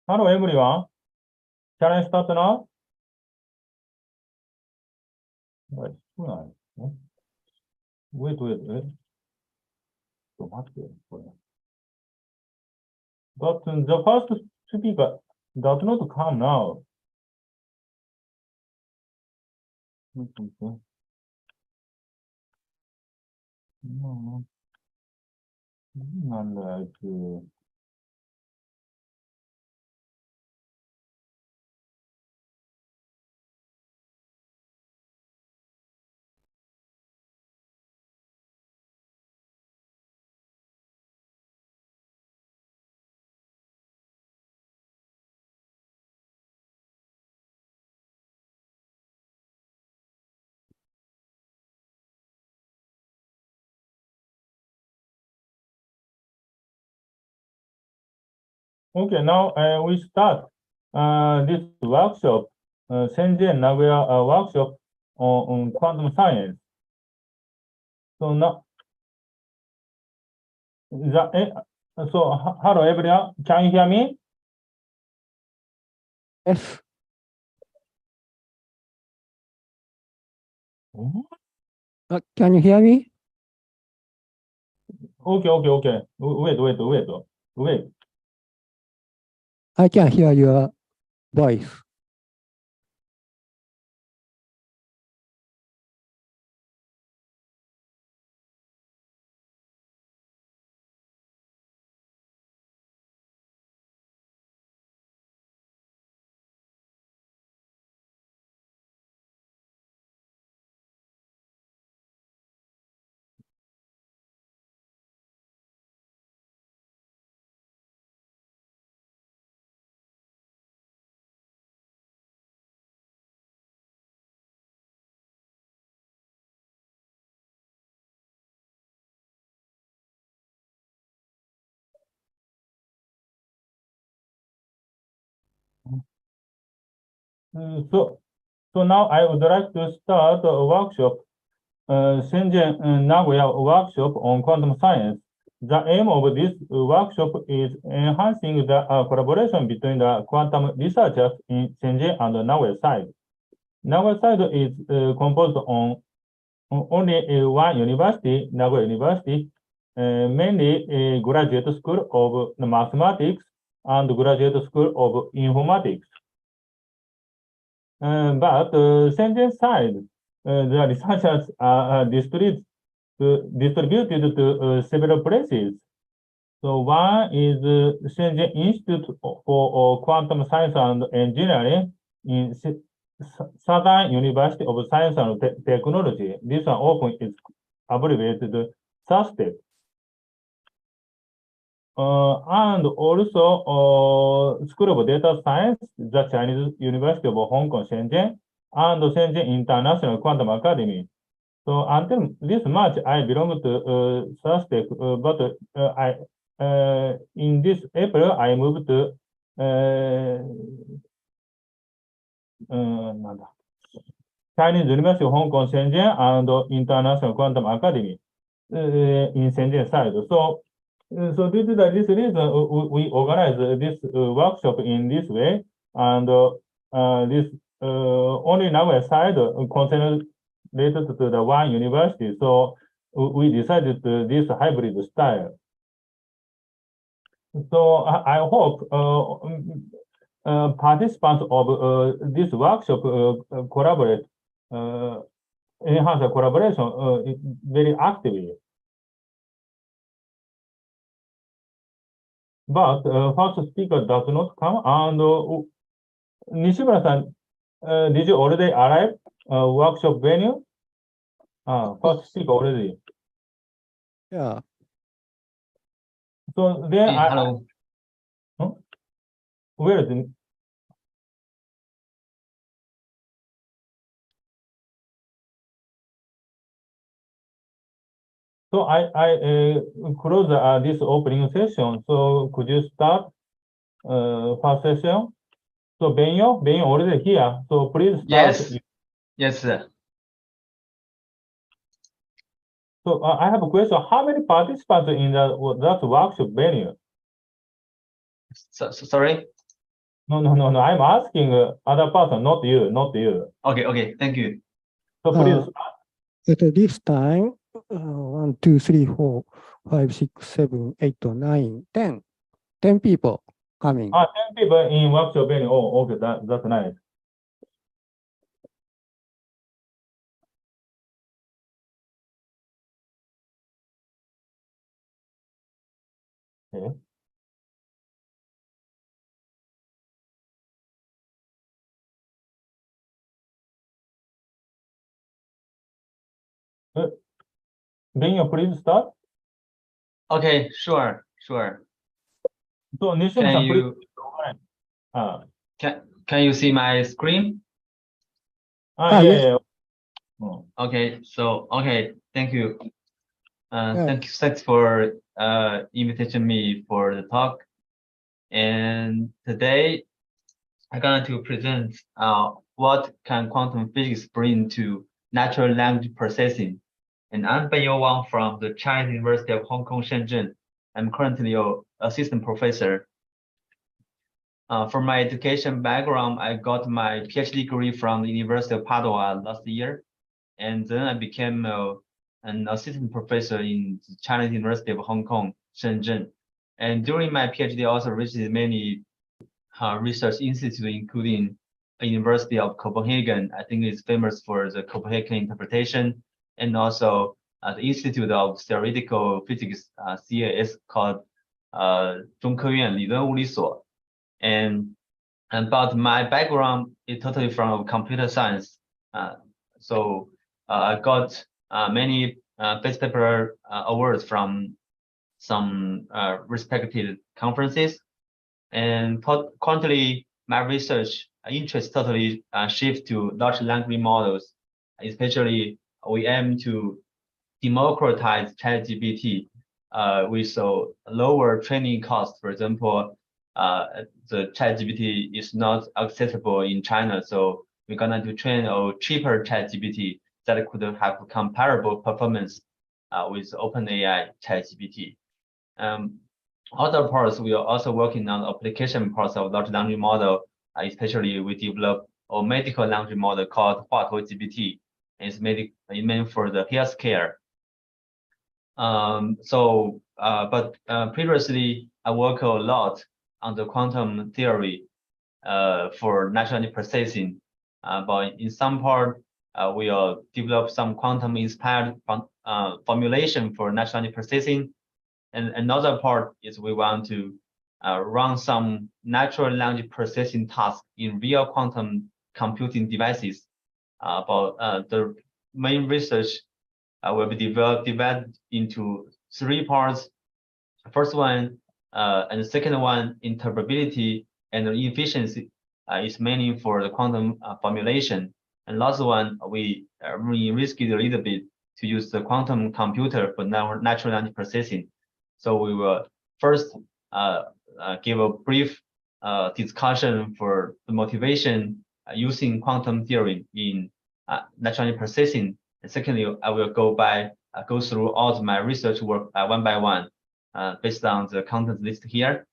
Hello everyone. Can I start now? Wait, wait. ちょっと待ってよ、これ。But the first speaker does not come now. なんだよ、あいつ。Okay, now we start this workshop, Shenzhen-Nagoya workshop on quantum science. So now, hello everyone, can you hear me? Yes. Can you hear me? Okay. Wait. I can hear your voice. So now I would like to start a workshop, Shenzhen-Nagoya workshop on quantum science. The aim of this workshop is enhancing the collaboration between the quantum researchers in Shenzhen and Nagoya side. Nagoya side is composed on only one university, Nagoya University, mainly graduate school of mathematics and graduate school of informatics. But Shenzhen side, the researchers are distributed to several places. So one is Shenzhen Institute for Quantum Science and Engineering in Southern University of Science and Technology. This one often is abbreviated SUSTEC. And also School of Data Science, the Chinese University of Hong Kong, Shenzhen, and Shenzhen International Quantum Academy. So until this March, I belong to SUSTEC, but in this April, I moved to Chinese University of Hong Kong, Shenzhen, and International Quantum Academy in Shenzhen side. So due to this reason, we organize this workshop in this way, and this only Nagoya side concerned related to the one university. So we decided this hybrid style. So I hope participants of this workshop collaborate, enhance the collaboration very actively. But first speaker does not come, and Nishimura-san, did you already arrive workshop venue? First speaker already. Yeah. So then Hello. Where is it? So I close this opening session. So could you start first session? So Benyo already here. So please start. Yes, sir. So I have a question. How many participants in that workshop venue? Sorry. No. I'm asking other person, not you, not you. Okay, thank you. So please start. At this time, 1, 2, 3, 4, 5, 6, 7, 8, 9, 10. 10 people coming. 10 people in workshop venue. Oh, okay, that's nice. Okay. Benio, please start. Okay, sure. So, Can Nishimi-san, please. you can you see my screen? Yeah. Yes. Okay, thank you. Yeah. Thanks for inviting me for the talk. And today I'm going to present what can quantum physics bring to natural language processing. And I'm Benyo Wang from the Chinese University of Hong Kong, Shenzhen. I'm currently an assistant professor. For my education background, I got my PhD degree from the University of Padua last year. And then I became an assistant professor in the Chinese University of Hong Kong, Shenzhen. And during my PhD, I also visited many research institutes, including the University of Copenhagen. I think it's famous for the Copenhagen interpretation, and also the Institute of Theoretical Physics, CAS, called 中科院理论物理所. But my background is totally from computer science. So I got many best paper awards from some respected conferences. And currently, my research interest totally shift to large language models. Especially, we aim to democratize ChatGPT with a lower training cost. For example, the ChatGPT is not accessible in China, so we're gonna to train a cheaper ChatGPT that could have comparable performance with OpenAI ChatGPT. Other parts, we are also working on application parts of large language model. Especially, we developed a medical language model called 华佗 GPT. It's meant for the healthcare. But previously, I worked a lot on the quantum theory for natural language processing. But in some part, we developed some quantum-inspired formulation for natural language processing. And another part is we want to run some natural language processing tasks in real quantum computing devices. The main research will be divided into 3 parts. The first one and the second one, interpretability and efficiency, is mainly for the quantum formulation. And last one, we risk it a little bit to use the quantum computer for natural language processing. So we will first give a brief discussion for the motivation using quantum theory in natural language processing. And secondly, I will go through all of my research work one by one, based on the content list here.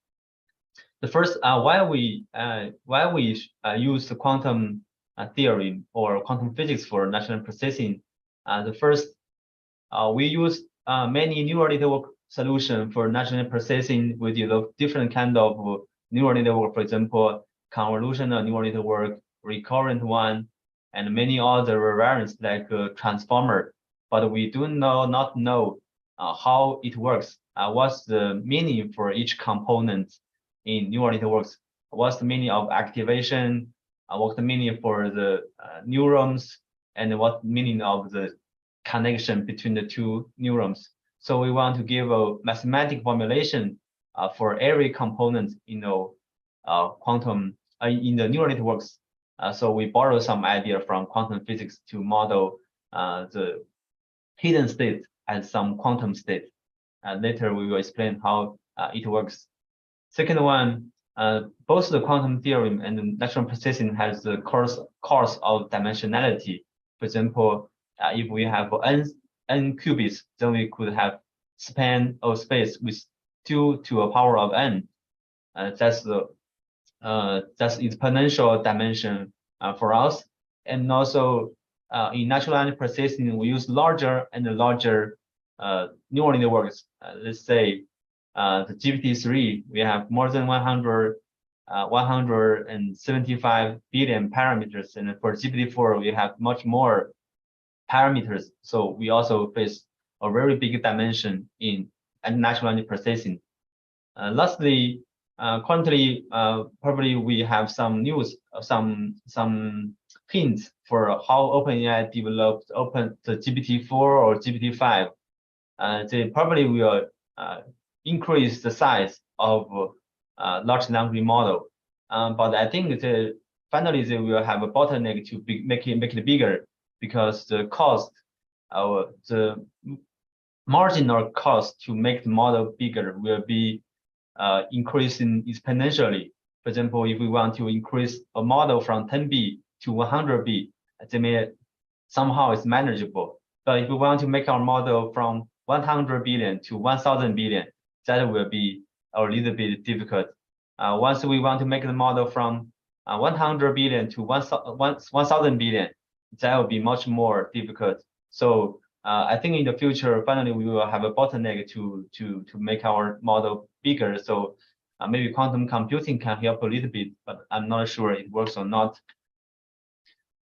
The first, why we use the quantum theory or quantum physics for natural language processing. The first, we use many neural network solution for natural language processing. We develop different kind of neural network, for example, convolutional neural network, recurrent one, and many other variants like transformer. But we do not know how it works. What's the meaning for each component in neural networks? What's the meaning of activation? What's the meaning for the neurons? And what meaning of the connection between the 2 neurons? So we want to give a mathematical formulation for every component in the quantum in the neural networks. So we borrow some idea from quantum physics to model the hidden state and some quantum state. Later we will explain how it works. Second one, both the quantum theorem and the natural processing has the course of dimensionality. For example, if we have n qubits, then we could have span of space with 2 to a power of n. That's the just exponential dimension for us. And also in natural language processing, we use larger and larger neural networks. Let's say the GPT-3, we have more than 175 billion parameters, and for GPT-4, we have much more parameters. So we also face a very big dimension in natural language processing. Lastly, currently, probably we have some news, some hints for how OpenAI developed the GPT-4 or GPT-5. They probably will increase the size of large language model, but I think finally they will have a bottleneck to make it bigger, because the cost, the marginal cost to make the model bigger will be increasing exponentially. For example, if we want to increase a model from 10B to 100B, somehow it's manageable. But if we want to make our model from 100 billion to 1,000 billion, that will be a little bit difficult. Once we want to make the model from 100 billion to 1,000 billion, that will be much more difficult. So I think in the future, finally, we will have a bottleneck to make our model bigger. So maybe quantum computing can help a little bit, but I'm not sure it works or not.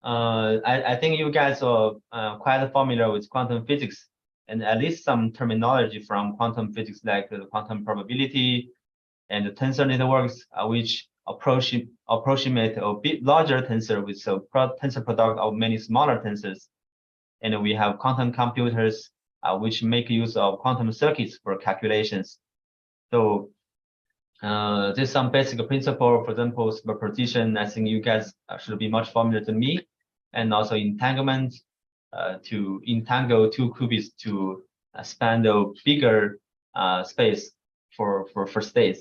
I think you guys are quite familiar with quantum physics, and at least some terminology from quantum physics, like the quantum probability and the tensor networks, which approximate a bit larger tensor with a tensor product of many smaller tensors. And we have quantum computers, which make use of quantum circuits for calculations. So there's some basic principle, for example, superposition. I think you guys should be much familiar to me, and also entanglement, to entangle two qubits to span the bigger space for states.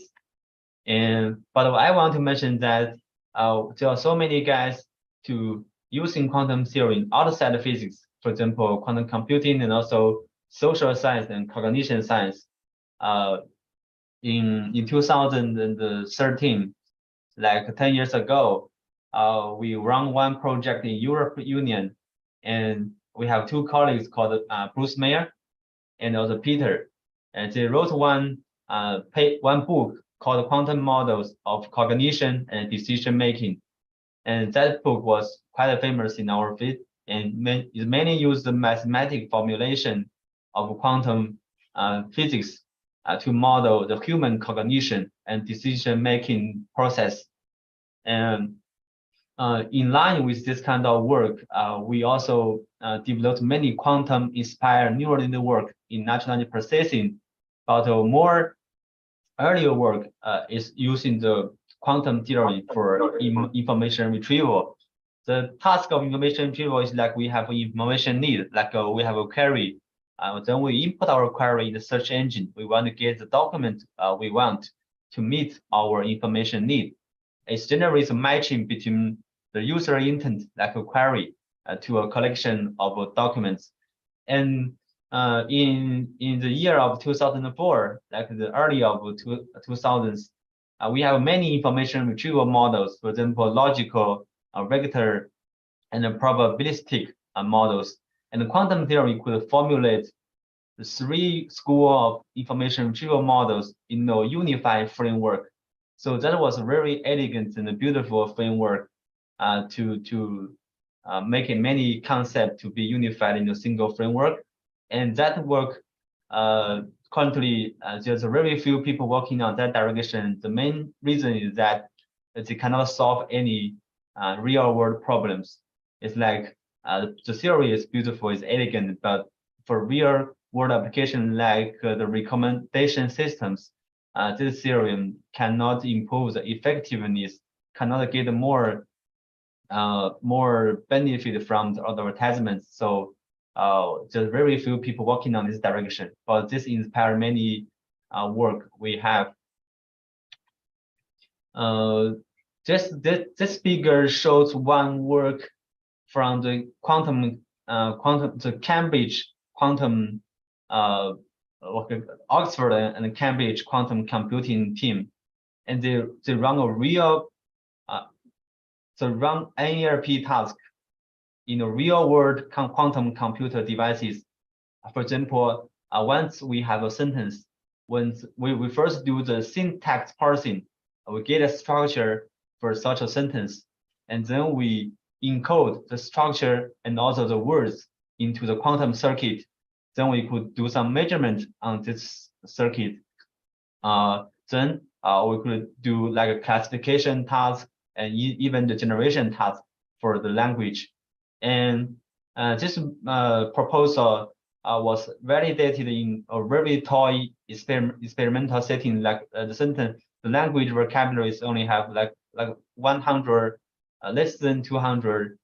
But I want to mention that there are so many guys to using quantum theory outside of physics. For example, quantum computing and also social science and cognition science. In 2013, like 10 years ago, we run one project in Europe Union, and we have two colleagues called Bruce Mayer and also Peter, and they wrote one book called Quantum Models of Cognition and Decision Making, and that book was quite famous in our field, and it mainly used the mathematical formulation of quantum physics to model the human cognition and decision-making process. And in line with this kind of work, we also developed many quantum-inspired neural network in natural language processing. But more earlier work is using the quantum theory for information retrieval. The task of information retrieval is like we have information need, like we have a query. Then we input our query in the search engine. We want to get the document we want to meet our information need. It generates a matching between the user intent, like a query, to a collection of documents. And in the year of 2004, like the early of 2000s, we have many information retrieval models, for example, logical, vector, and probabilistic models. And the quantum theory could formulate the three schools of information retrieval models in a unified framework. So that was a very elegant and beautiful framework to make many concepts to be unified in a single framework. And that work, currently, there's very few people working on that direction. The main reason is that they cannot solve any real world problems. It's like the theory is beautiful, it's elegant, but for real world application like the recommendation systems, this theorem cannot improve the effectiveness, cannot get more benefit from the advertisements. So there's very few people working on this direction, but this inspired many work we have. This figure shows one work from the the Cambridge quantum, Oxford and Cambridge quantum computing team, and they run a real to run NLP task in a real world quantum computer devices. For example, once we have a sentence, when we first do the syntax parsing, we get a structure for such a sentence, and then we encode the structure and also the words into the quantum circuit. Then we could do some measurement on this circuit. Then we could do like a classification task and even the generation task for the language. And this proposal was validated in a very toy experimental setting, like the language vocabularies only have like 100, less than 200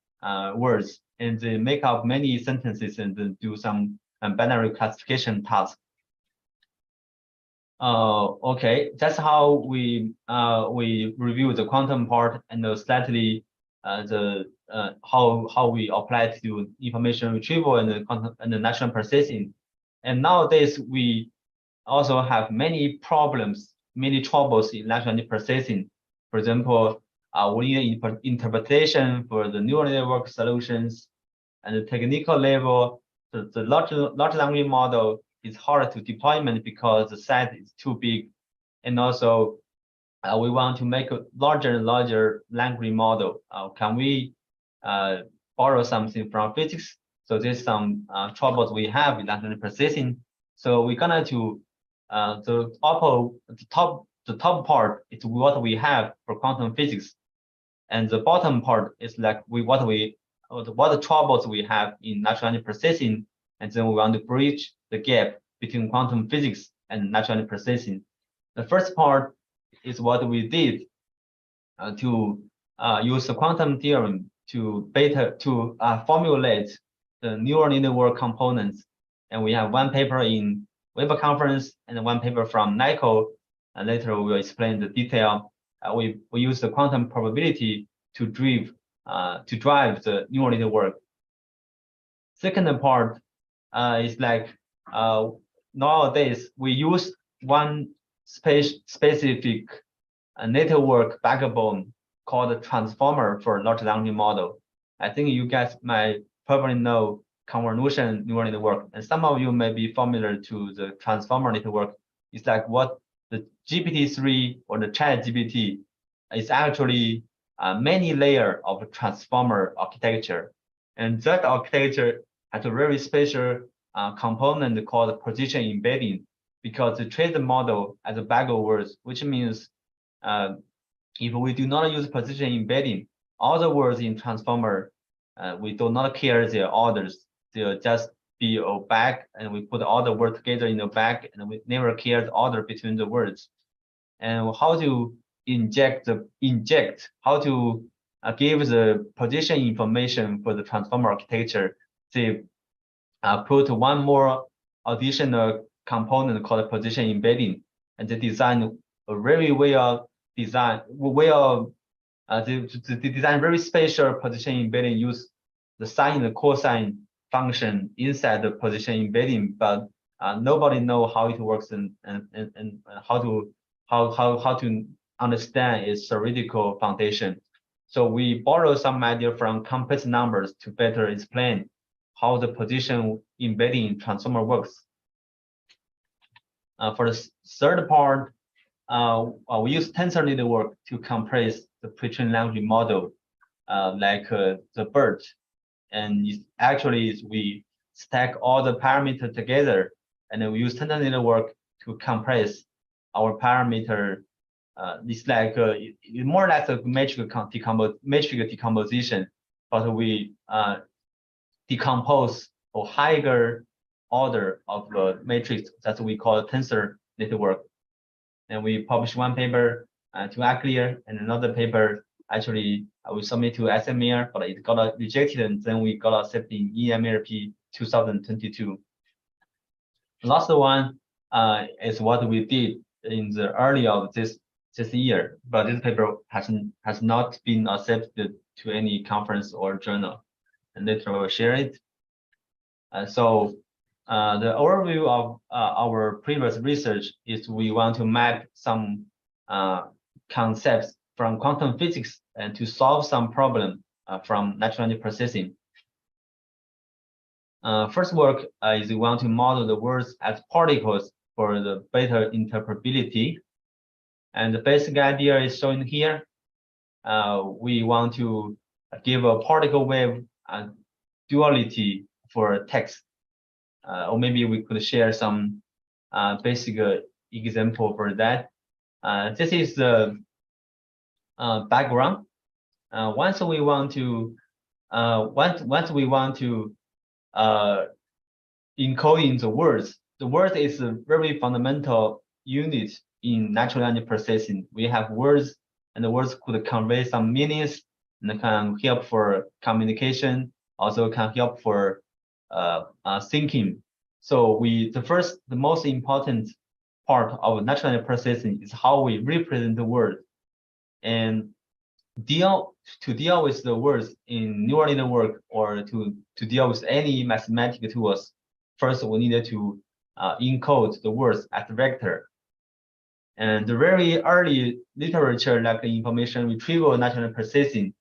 words, and they make up many sentences and then do some binary classification tasks. Okay, that's how we review the quantum part and slightly how we apply it to information retrieval and the natural processing. And nowadays we also have many problems, many troubles in natural language processing. For example, we need interpretation for the neural network solutions, and the technical level, the large language model is hard to deployment because the size is too big, and also we want to make a larger and larger language model. Can we borrow something from physics? So there's some troubles we have in natural processing. So we're gonna do the top part is what we have for quantum physics, and the bottom part is like what the troubles we have in natural language processing, and then we want to bridge the gap between quantum physics and natural language processing. The first part is what we did to use the quantum theorem to formulate the neural network components. And we have one paper in Weber conference and one paper from NICO, and later we will explain the detail. We use the quantum probability to drive the neural network. Second part is like nowadays we use one specific network backbone called a transformer for large language model. I think you guys might probably know convolution neural network, and some of you may be familiar to the transformer network. It's like what the GPT-3 or the ChatGPT is actually many layer of transformer architecture, and that architecture has a very special component called position embedding, because it treats the model as a bag of words, which means if we do not use position embedding, all the words in transformer, we do not care their orders. They'll just be a bag, and we put all the words together in a bag, and we never care the order between the words. And how to how to give the position information for the transformer architecture. They put one more additional component called position embedding, and they design a very they design very special position embedding, use the sine and the cosine function inside the position embedding, but nobody know how it works and how to understand its theoretical foundation. So we borrow some idea from complex numbers to better explain how the position embedding transformer works. For the third part, we use tensor network to compress the pre-trained language model, like the BERT. And actually, we stack all the parameters together, and then we use tensor network to compress our parameter. It's like it's more or less a matrix decomposition, but we decompose a higher order of the matrix that we call tensor network. And we published one paper to Aclear, and another paper actually we submit to SMR, but it got rejected, and then we got accepted in EMRP 2022. The last one is what we did in the early of this year, but this paper has not been accepted to any conference or journal, and later I will share it. So the overview of our previous research is we want to map some concepts from quantum physics and to solve some problem from natural language processing. First work is we want to model the words as particles for the better interpretability. And the basic idea is shown here. We want to give a particle wave duality for text. Or maybe we could share some basic example for that. This is the background. Once we want to encode in the word is a very fundamental unit in natural language processing. We have words, and the words could convey some meanings and can help for communication, also can help for thinking. So the most important part of natural language processing is how we represent the word. And to deal with the words in neural network or to deal with any mathematical tools, first we needed to encode the words as vector. And the very early literature, like the information retrieval natural processing,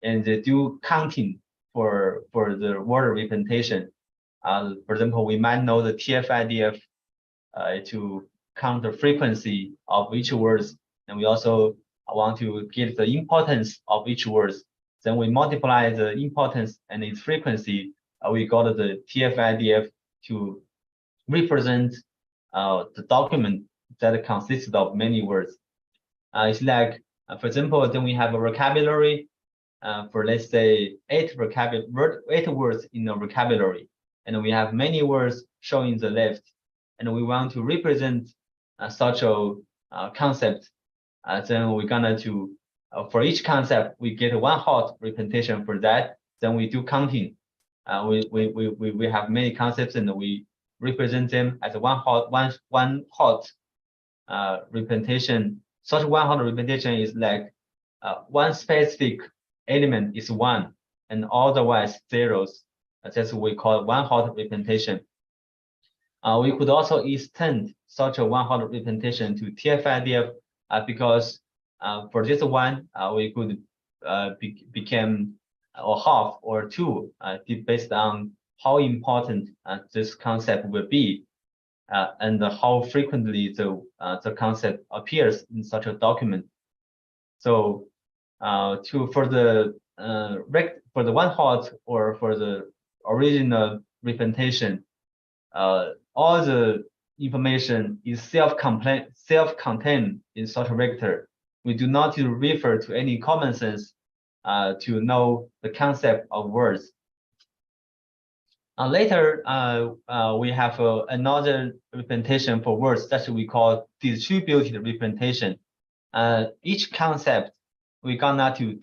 and they do counting for the word representation. For example, we might know the TF-IDF to count the frequency of each word, and we also want to get the importance of each word. Then we multiply the importance and its frequency. We got the TF-IDF to represent the document that consists of many words. It's like, for example, then we have a vocabulary for, let's say, 8 words in a vocabulary, and we have many words showing the left, and we want to represent such a concept. Then we're gonna for each concept, we get 1 hot representation for that. Then we do counting. We have many concepts, and we represent them as one hot representation. Such 1 hot representation is like one specific element is 1 and otherwise zeros. That's what we call 1 hot representation. We could also extend such a 1 hot representation to TF-IDF because for this one we could become a half or 2 based on how important this concept will be and how frequently the concept appears in such a document. So for the 1 hot or for the original representation, all the information is self-contained in such a vector. We do not refer to any common sense to know the concept of words. Later, we have another representation for words that we call distributed representation. Each concept we gonna to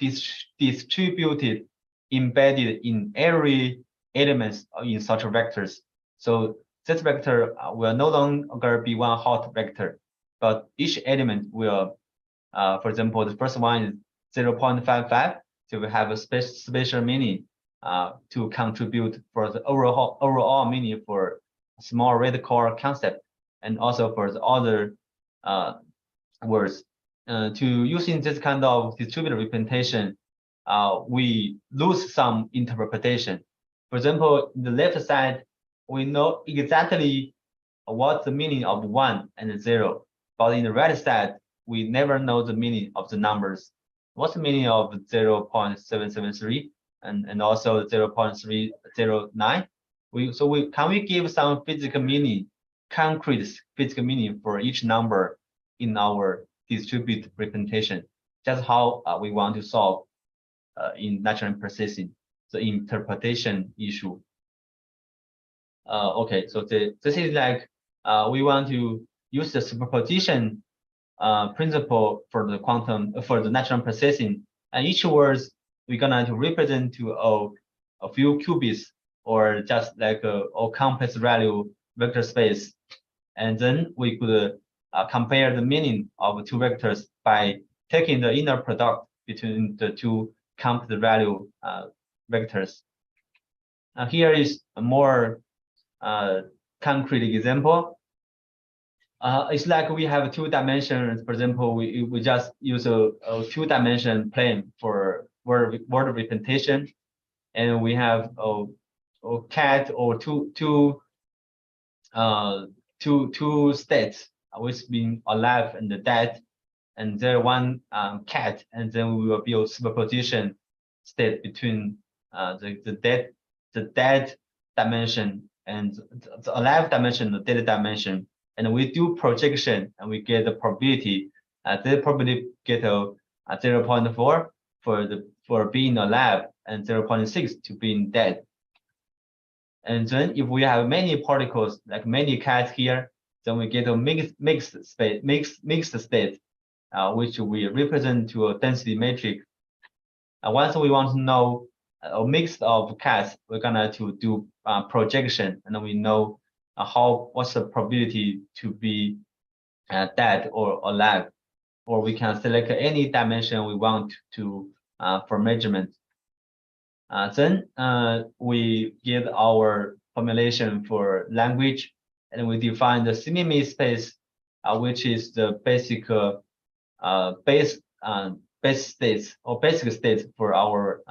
distribute it embedded in every element in such vectors. So this vector will no longer be 1 hot vector, but each element will, for example, the first one is 0.55, so we have a special meaning to contribute for the overall meaning for small red core concept, and also for the other words. To using this kind of distributed representation, we lose some interpretation. For example, in the left side, we know exactly what's the meaning of 1 and 0, but in the right side, we never know the meaning of the numbers. What's the meaning of 0.773 and also 0.309? Can we give some physical meaning, concrete physical meaning for each number in our distributed representation? That's how we want to solve in natural processing the interpretation issue. Okay, so this is like we want to use the superposition principle for the natural processing, and each words we're gonna to represent to a few qubits or just like a complex value vector space, and then we could compare the meaning of 2 vectors by taking the inner product between the 2 complex value vectors. Here is a more concrete example. It's like we have 2 dimensions. For example, we just use a 2-dimension plane for word representation, and we have a cat or two states which being alive and dead, and there one cat, and then we will build superposition state between the dead dimension and the alive dimension, the dead dimension, and we do projection and we get the probability. They probably get a 0.4 for being alive and 0.6 to being dead. And then if we have many particles, like many cats here, then we get a mixed state, which we represent to a density matrix. Once we want to know a mix of cats, we're gonna to do projection, and then we know what's the probability to be dead or alive, or we can select any dimension we want to for measurement. Then we get our formulation for language, and we define the synonymy space, which is the basic base states or basic states for our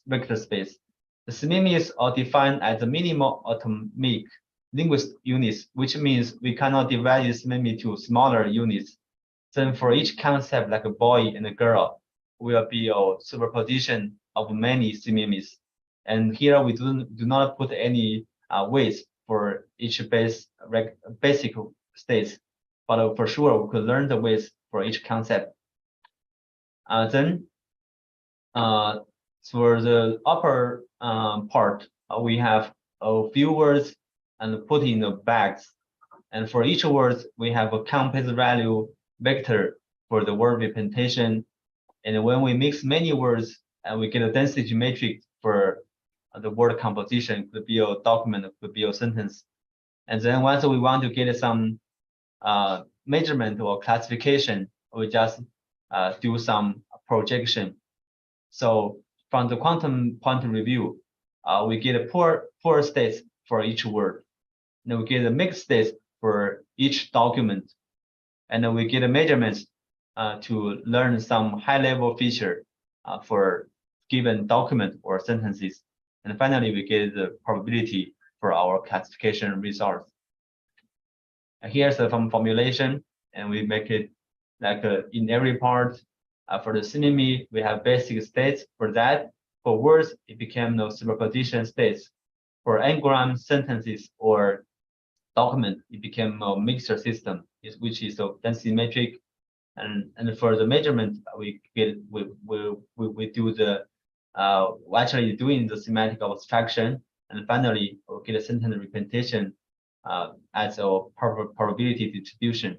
vector space. The synonymies are defined as the minimal atomic linguistic units, which means we cannot divide the synonym to smaller units. Then for each concept, like a boy and a girl, will be a superposition of many synonyms. And here we do not put any weights for each basic states, but for sure we could learn the weights for each concept. Then for the upper part, we have a few words and put in the bags. And for each word, we have a compass value vector for the word representation. And when we mix many words, we get a density matrix for the word composition. Could be a document, could be a sentence. And then once we want to get some measurement or classification, we just do some projection. So from the quantum point of view, we get a poor states for each word. Then we get a mixed states for each document. And then we get a measurements to learn some high-level feature for given document or sentences. And finally, we get the probability for our classification results. And here's the formulation, and we make it like in every part. For the synonym, we have basic states for that. For words, it became no superposition states. For n-gram sentences or document, it became a mixture system, which is a density matrix. And for the measurement, we do the actually doing the semantic abstraction, and finally we'll get a sentence representation as a probability distribution.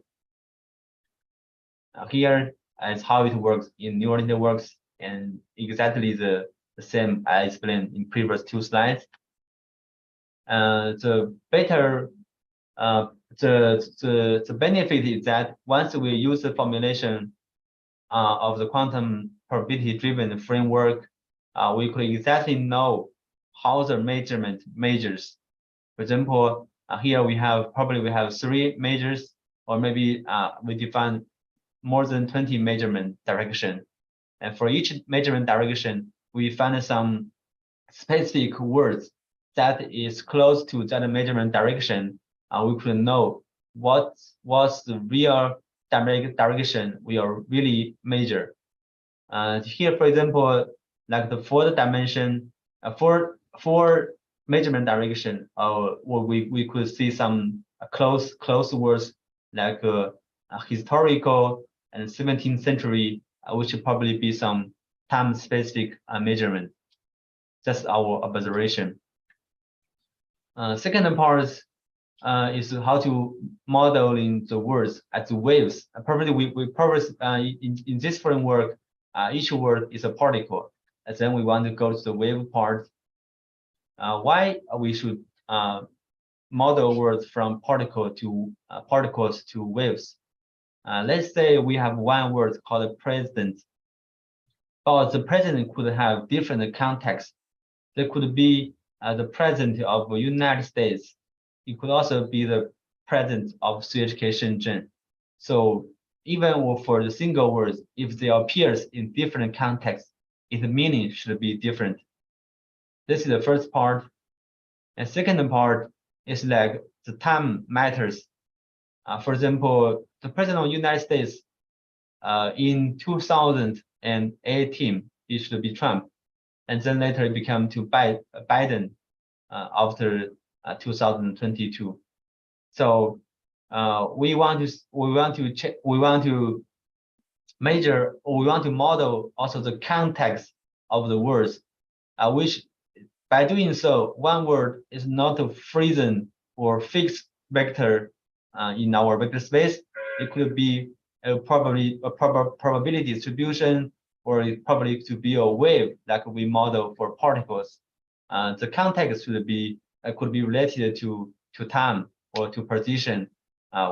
Here is how it works in neural networks, and exactly the same I explained in previous 2 slides. The benefit is that once we use the formulation of the quantum probability-driven framework, we could exactly know how the measurement measures. For example, here we have 3 measures, or maybe we define more than 20 measurement direction. And for each measurement direction, we find some specific words that is close to that measurement direction. We could know what's the real direction we are really measure. Here, for example, like the 4th dimension, four measurement direction, we could see some close words like historical and 17th century, which would probably be some time-specific measurement. That's our observation. Second part is how to modeling the words as waves. Probably we in this framework, each word is a particle, and then we want to go to the wave part. Why we should model words from particles to waves? Let's say we have one word called president, but the president could have different contexts. There could be the president of the United States. It could also be the presence of CHK Shenzhen. So even for the single words, if they appears in different contexts, its meaning should be different. This is the first part. And second part is like the time matters. For example, the President of the United States in 2018, it should be Trump, and then later it became to Biden after 2022. So we want to model also the context of the words, which by doing so, one word is not a frozen or fixed vector in our vector space. It could be probability distribution, or it probably to be a wave like we model for particles. The context should be could be related to time or to position,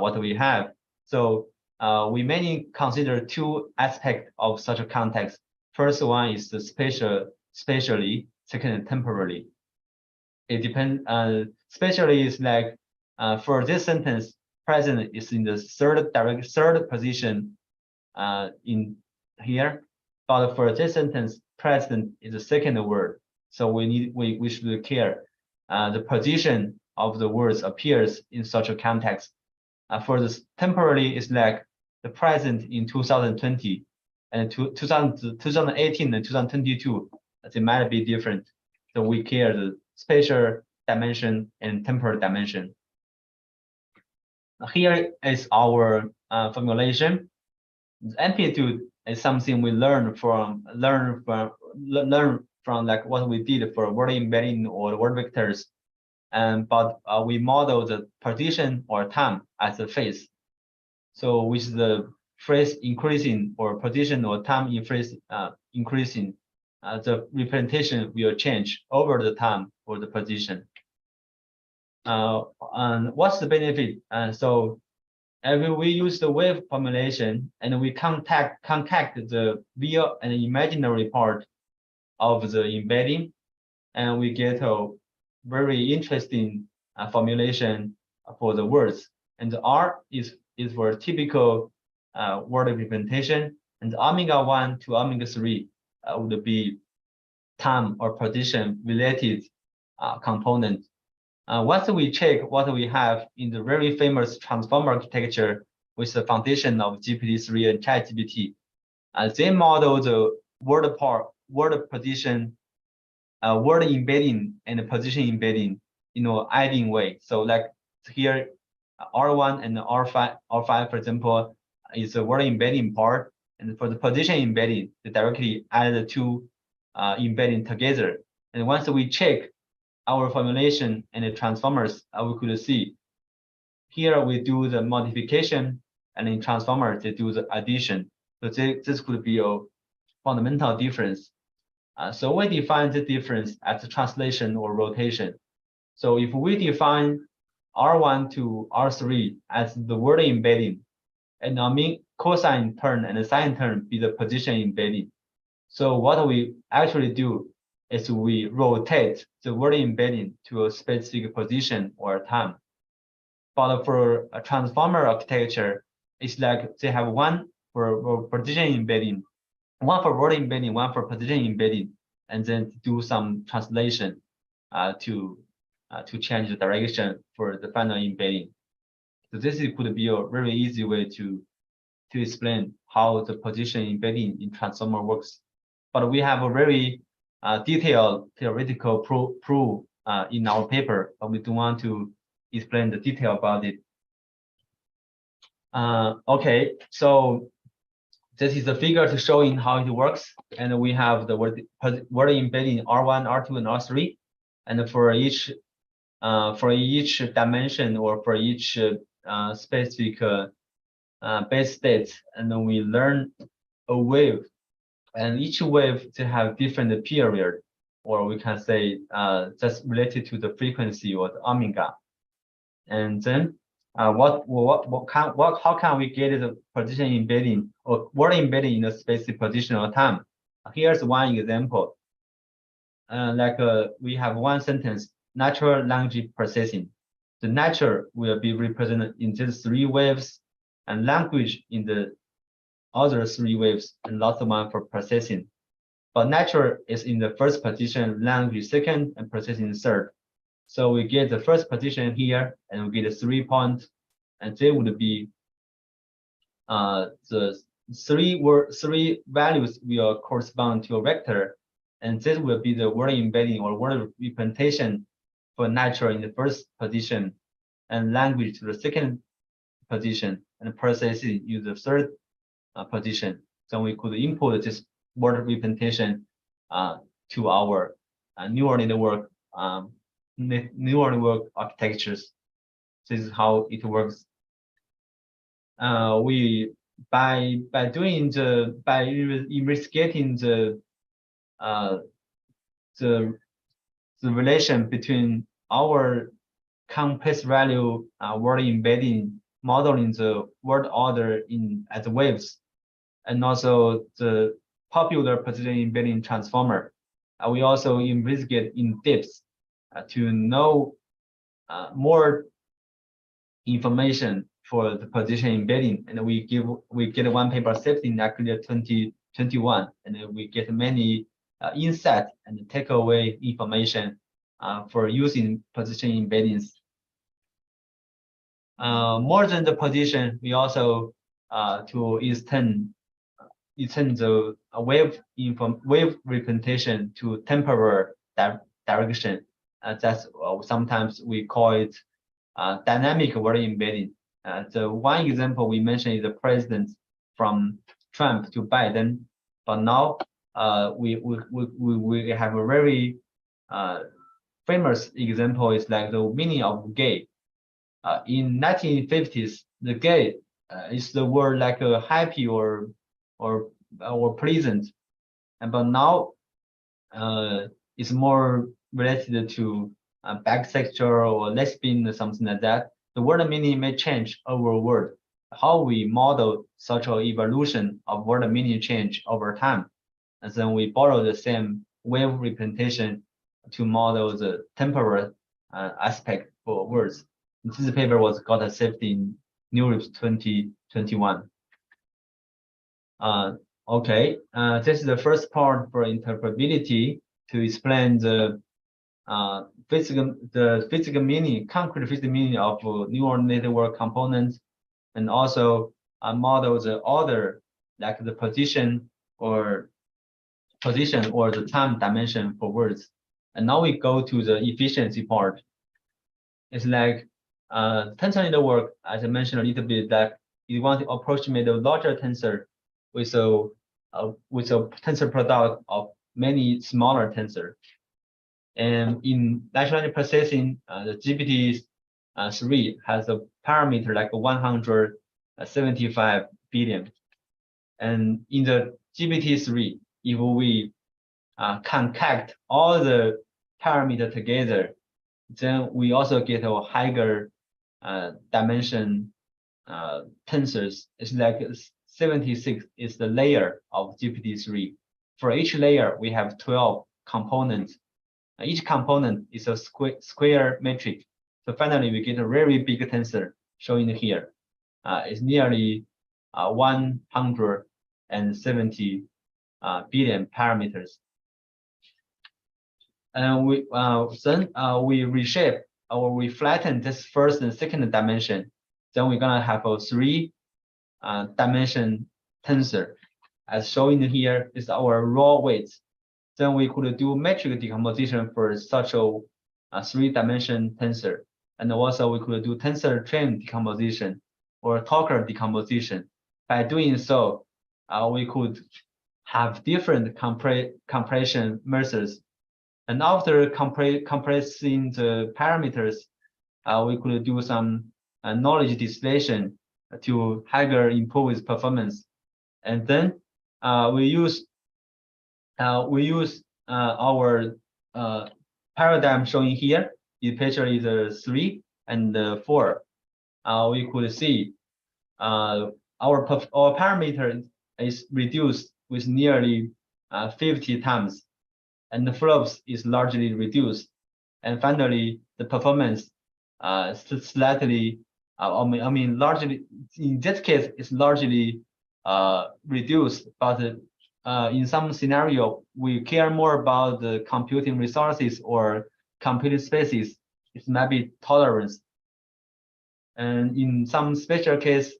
what we have. So we mainly consider two aspects of such a context. First one is the spatially, second temporally. It depends. Spatially is like for this sentence, present is in the third position in here, but for this sentence, present is the second word. So we should care the position of the words appears in such a context. For this temporally is like the present in 2020 and 2018 and 2022. They might be different. So we care the spatial dimension and temporal dimension. Here is our formulation. The amplitude is something we learn from like what we did for word embedding or word vectors, but we model the position or time as a phase. So with the phrase increasing or position or time in phrase increasing, the representation will change over the time for the position. And what's the benefit? So if we use the wave formulation and we concact the real and imaginary part of the embedding, and we get a very interesting formulation for the words. And the R is for typical word representation, and omega 1 to omega 3 would be time or position related component. Once we check what we have in the very famous transformer architecture with the foundation of GPT-3 and ChatGPT, they model the word position, word embedding and position embedding, adding way. So like here, R1 and R5, for example, is the word embedding part, and for the position embedding, they directly add the two embedding together. And once we check our formulation and the transformers, we could see here we do the modification, and in transformers they do the addition. So this could be a fundamental difference. So we define the difference as translation or rotation. So if we define R1 to R3 as the word embedding, and I mean cosine term and the sine term be the position embedding. So what we actually do is we rotate the word embedding to a specific position or time. But for a transformer architecture, it's like they have one for position embedding, one for word embedding, one for position embedding, and then do some translation to change the direction for the final embedding. So this could be a very easy way to explain how the position embedding in transformer works. But we have a very detailed theoretical proof in our paper, but we don't want to explain the detail about it. Okay, so this is the figure showing how it works, and we have the word embedding R1, R2, and R3, and for each dimension or for each specific base state, and then we learn a wave, and each wave they have different period, or we can say just related to the frequency or the omega. And then how can we get the position embedding or word embedding in a specific position or time? Here's one example. We have one sentence: natural language processing. the nature will be represented in these 3 waves, and language in the other 3 waves, and last one for processing. But nature is in the first position, language second, and processing third. So we get the first position here, and we get 3 points, and they would be the 3 values will correspond to a vector, and this will be the word embedding or word representation for nature in the first position, and language to the second position, and processing in the third position. So we could import this word representation to our neural network architectures. This is how it works. We by investigating the relation between our complex value word embedding modeling the word order as waves, and also the popular position embedding transformer. We also investigate in depth to know more information for the position embedding, and we get one paper accepted in actually 2021, and then we get many insight and takeaway information for using position embeddings. More than the position, we also to extend the wave representation to temporal direction. That's sometimes we call it dynamic word embedding. The one example we mentioned is the president from Trump to Biden, but now we have a very famous example is like the meaning of gay. In 1950s, the gay is the word like happy or pleasant, but now it's more related to bisexual or lesbian or something like that. The word meaning may change over word. How we model such an evolution of word meaning change over time, and then we borrow the same wave representation to model the temporal aspect for words. This paper was got accepted in NeurIPS 2021. Okay, this is the first part for interpretability to explain the physical meaning, concrete physical meaning of neural network components, and also model the order, like the position or the time dimension for words. And now we go to the efficiency part. It's like tensor network, as I mentioned a little bit, that you want to approximate the larger tensor with a tensor product of many smaller tensor. And in natural language processing, the GPT-3 has a parameter like 175 billion. And in the GPT-3, if we concatenate all the parameters together, then we also get a higher dimension tensors. It's like 76 is the layer of GPT-3. For each layer, we have 12 components. Each component is a square matrix. So finally, we get a very big tensor showing here. It's nearly 170 billion parameters. And we reshape or we flatten this first and second dimension. Then we're gonna have a 3-dimension tensor. As shown here is our raw weights. Then we could do metric decomposition for such a 3-dimension tensor. And also we could do tensor train decomposition or Tucker decomposition. By doing so, we could have different compression methods. And after compressing the parameters, we could do some knowledge distillation to higher improve its performance. And then we use our paradigm showing here. The picture is 3 and 4. We could see our parameter is reduced with nearly 50 times, and the flops is largely reduced. And finally, the performance slightly, I mean, largely, in this case, it's largely reduced, but in some scenario, we care more about the computing resources or computing spaces. It might be tolerance. And in some special case,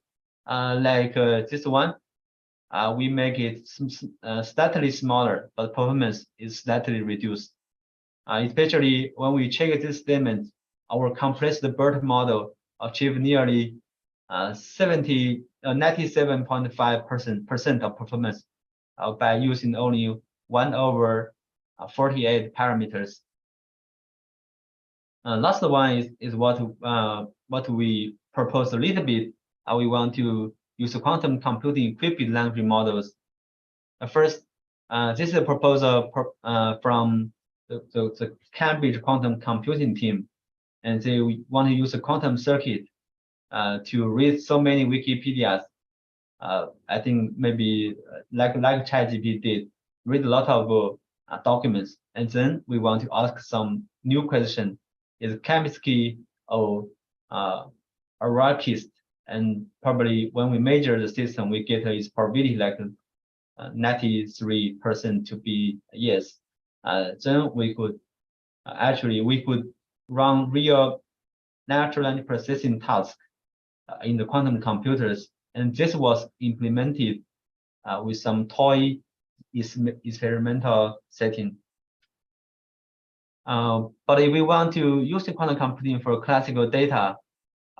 like this one, we make it slightly smaller, but performance is slightly reduced. Especially when we check this statement, our compressed BERT model achieved nearly 97.5% of performance by using only 1/48 parameters. Last one is what we propose a little bit. We want to use quantum computing equipped language models. First, this is a proposal from the Cambridge quantum computing team, and they want to use a quantum circuit to read so many Wikipedias. I think maybe like ChatGPT did, read a lot of documents, and then we want to ask some new question: is Kamsky or hierarchist? And probably when we measure the system, we get its probability like 93% to be yes. Then we could we could run real natural language processing tasks in the quantum computers, and this was implemented with some toy experimental setting. But if we want to use the quantum computing for classical data,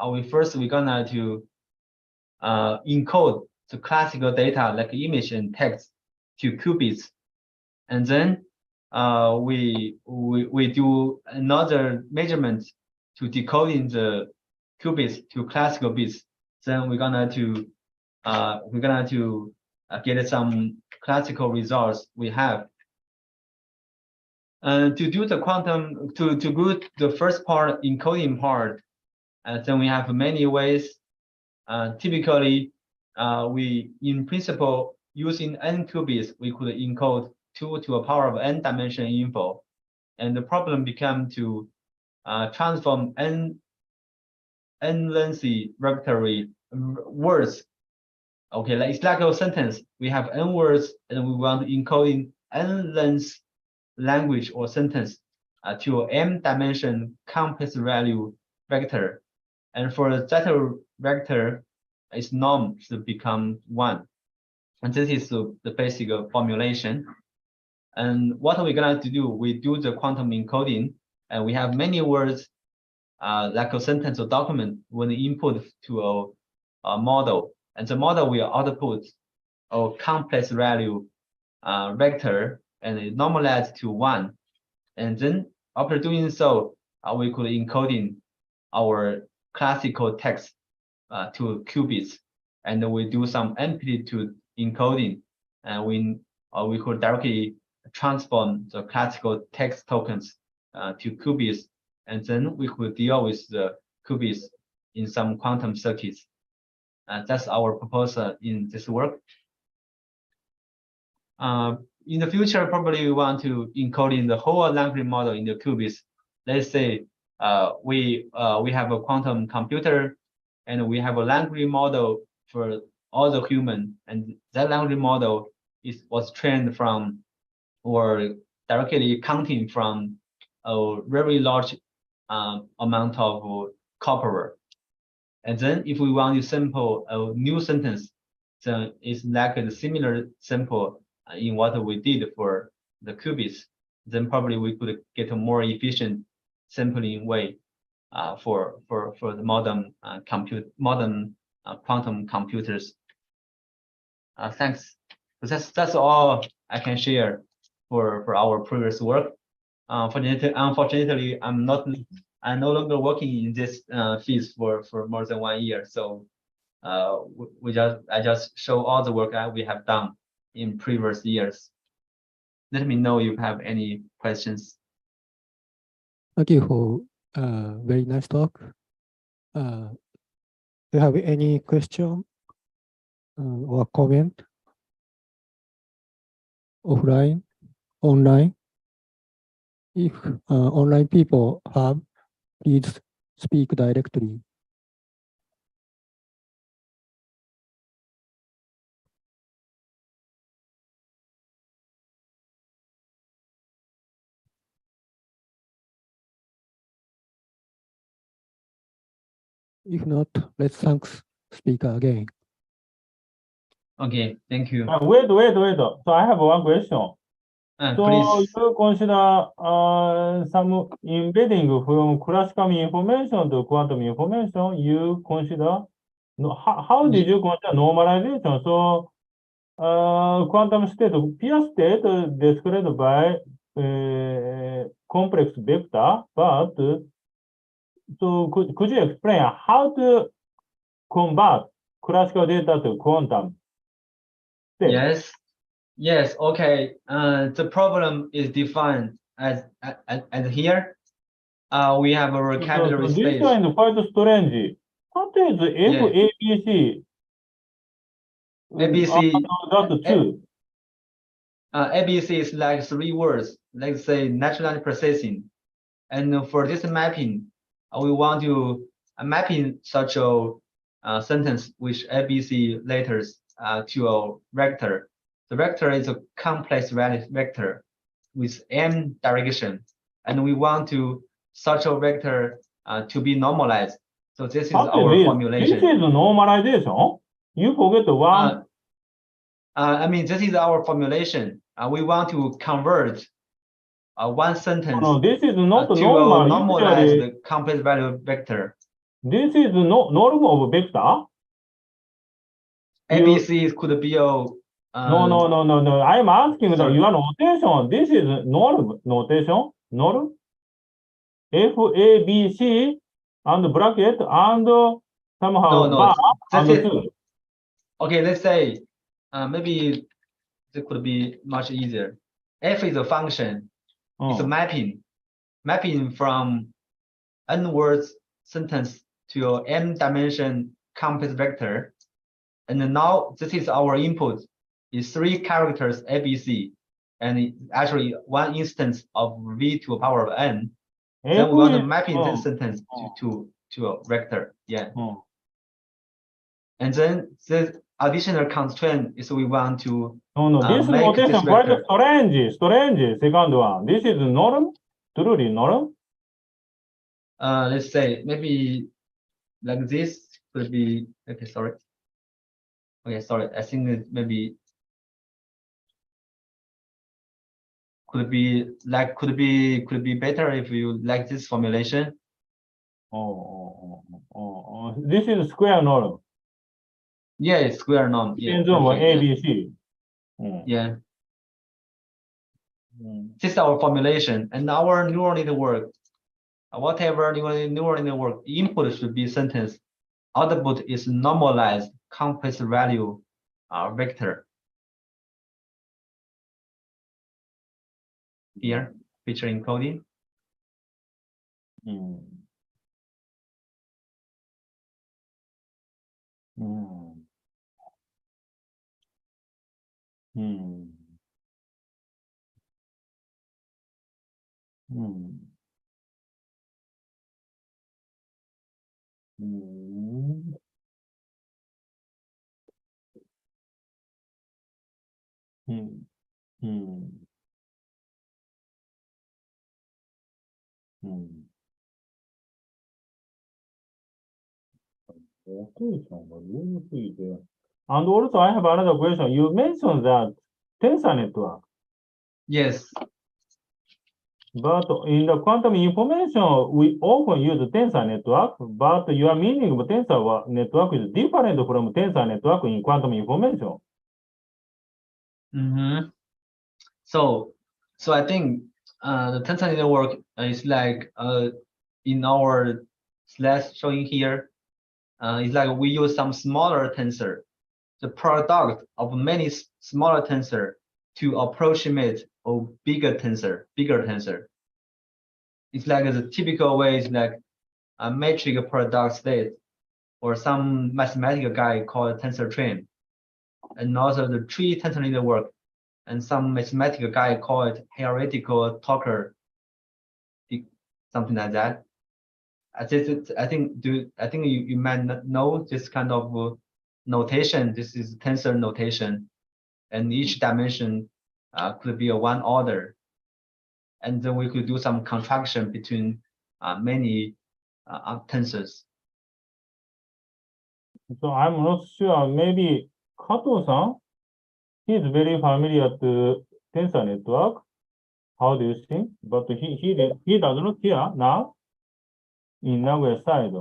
we're gonna to encode the classical data like image and text to qubits, and then we do another measurement to decoding the qubits to classical bits. Then we're gonna to get some classical results we have. To do the quantum to do the first part, encoding part, then we have many ways. Typically, we in principle using n qubits, we could encode 2 to a power of n dimension info, and the problem became to transform n lengthy regulatory words. Okay, like it's like a sentence. We have n words, and we want to encode in n length language or sentence to m dimension complex value vector, and for the zeta vector, its norm should become 1. And this is the basic formulation. And what are we going to do? We do the quantum encoding, and we have many words like a sentence or document when input to a model, and the model will output a complex value vector and it normalized to 1. And then after doing so, we could encoding our classical text to qubits, and we do some amplitude encoding, and we could directly transform the classical text tokens to qubits, and then we could deal with the qubits in some quantum circuits. That's our proposal in this work. In the future, probably we want to encode in the whole language model in the qubits. Let's say we have a quantum computer, and we have a language model for all the human, and that language model was trained from or directly counting from a very large amount of copper. And then if we want to sample a new sentence, then it's like a similar sample in what we did for the qubits. Then probably we could get a more efficient sampling way for the modern quantum computers. Thanks. That's all I can share for our previous work. Unfortunately, I'm no longer working in this field for more than 1 year. So I just show all the work that we have done in previous years. Let me know if you have any questions. Thank you for very nice talk. Do you have any question or comment? Offline, online? If online people have, please speak directly. If not, let's thanks speaker again. Okay, thank you. Wait. So I have one question. So Please. you consider some embedding from classical information to quantum information. You consider how did you consider normalization? So quantum state, pure state described by complex vector, but so could you explain how to convert classical data to quantum state? Yes. Okay. The problem is defined as here. We have a vocabulary So this space. kind of quite strange. What is FABC? ABC. That's true. ABC is like 3 words. Let's say natural language processing. And for this mapping, we want to mapping such a sentence with ABC letters to a vector. The vector is a complex vector with m direction, and we want to such a vector to be normalized. So this is our formulation. This is normalization. You forget one. I mean, this is our formulation. We want to convert one sentence This is not to normal. a normalized Usually, complex value vector. this is norm of vector. ABC could be a No. I'm asking that sorry. your notation. This is norm notation. Norm. FABC and bracket and somehow bar and two. Okay, let's say maybe it could be much easier. F is a function. It's a mapping from n words sentence to a m dimension complex vector. And now this is our input is 3 characters ABC, and actually 1 instance of v to the power of n. Then we want to map in this sentence to a vector. And then this additional constraint is we want to this make notation this quite vector. strange. Second one. This is norm. Truly norm. Let's say maybe like this could be okay. Sorry. I think it maybe could be better if you like this formulation. This is square norm. Yeah, it's square norm. Yeah, ABC. Yeah. This is our formulation, and our neural network, whatever neural network input should be sentence, output is normalized complex value vector. Here, feature encoding. And also, I have another question. You mentioned that tensor network. Yes. But in the quantum information, we often use tensor network, but your meaning of tensor network is different from tensor network in quantum information. So I think the tensor network is like in our slash showing here, it's like we use some smaller tensor, the product of many smaller tensor to approximate a bigger tensor. It's like the typical way is like a metric product state, or some mathematical guy called tensor train, and also the tree tensor network, and some mathematical guy called hierarchical talker, something like that. I think you might not know this kind of notation. This is tensor notation, and each dimension could be a one order, and then we could do some contraction between many tensors. So I'm not sure. Maybe Kato-san, he's very familiar to tensor network. How do you think? But he does not here now in Nagoya side.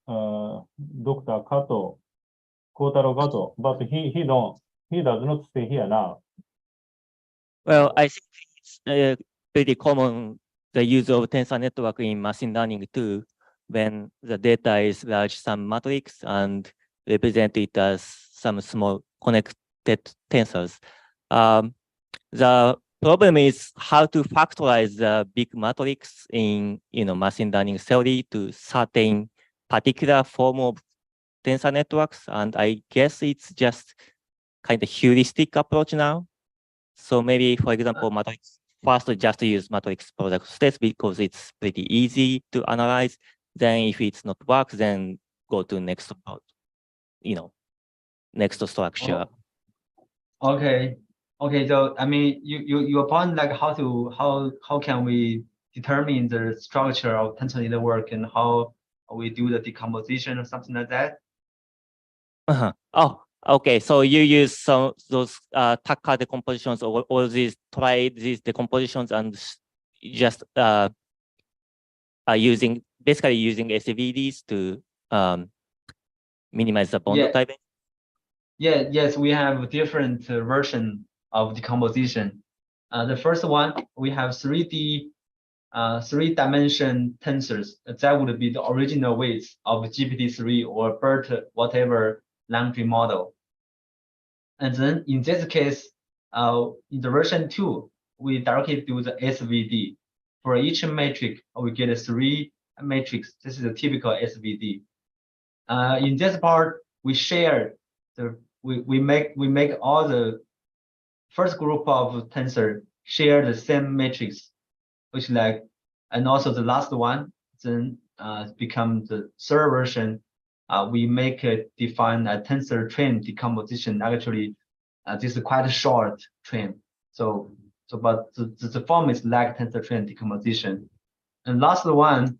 Dr. Kato, Kotaro Kato, but he does not stay here now. Well, I think it's pretty common, the use of tensor network in machine learning too, when the data is large sum matrix and represent it as some small connected tensors. The problem is how to factorize the big matrix in machine learning theory to certain particular form of tensor networks, and I guess it's just kind of heuristic approach now. So maybe, for example, matrix first just use matrix product states because it's pretty easy to analyze. Then if it's not work, then go to next next structure. Okay. So I mean, your point, like how can we determine the structure of tensor network and how we do the decomposition or something like that? Oh, okay. So you use those Tucker decompositions or try these decompositions and just basically using SVDs to minimize the bond typing. Yes, we have different version of decomposition. The first one, we have 3D, three-dimension tensors. That would be the original weights of GPT-3 or BERT, whatever language model. And then in this case, in the version 2, we directly do the SVD. For each matrix, we get 3 matrix. This is a typical SVD. In this part, we share we make all the first group of tensor share the same matrix, which and also the last one then become the third version. We make it define a tensor train decomposition. Actually, this is quite a short train. But the form is like tensor train decomposition. And last one,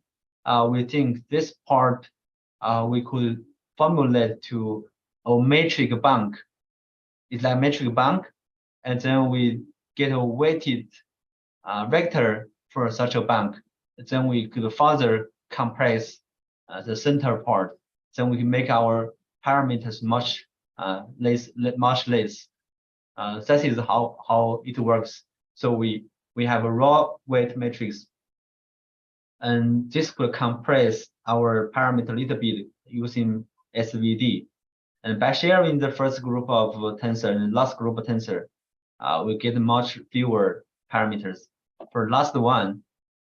we think this part we could formulate to a matrix bank. It's like matrix bank, and then we get a weighted vector for such a bank. Then we could further compress the center part. Then we can make our parameters much less. That is how it works. So we have a raw weight matrix, and this could compress our parameter a little bit using SVD. And by sharing the first group of tensor and the last group of tensor, we get much fewer parameters. For last one,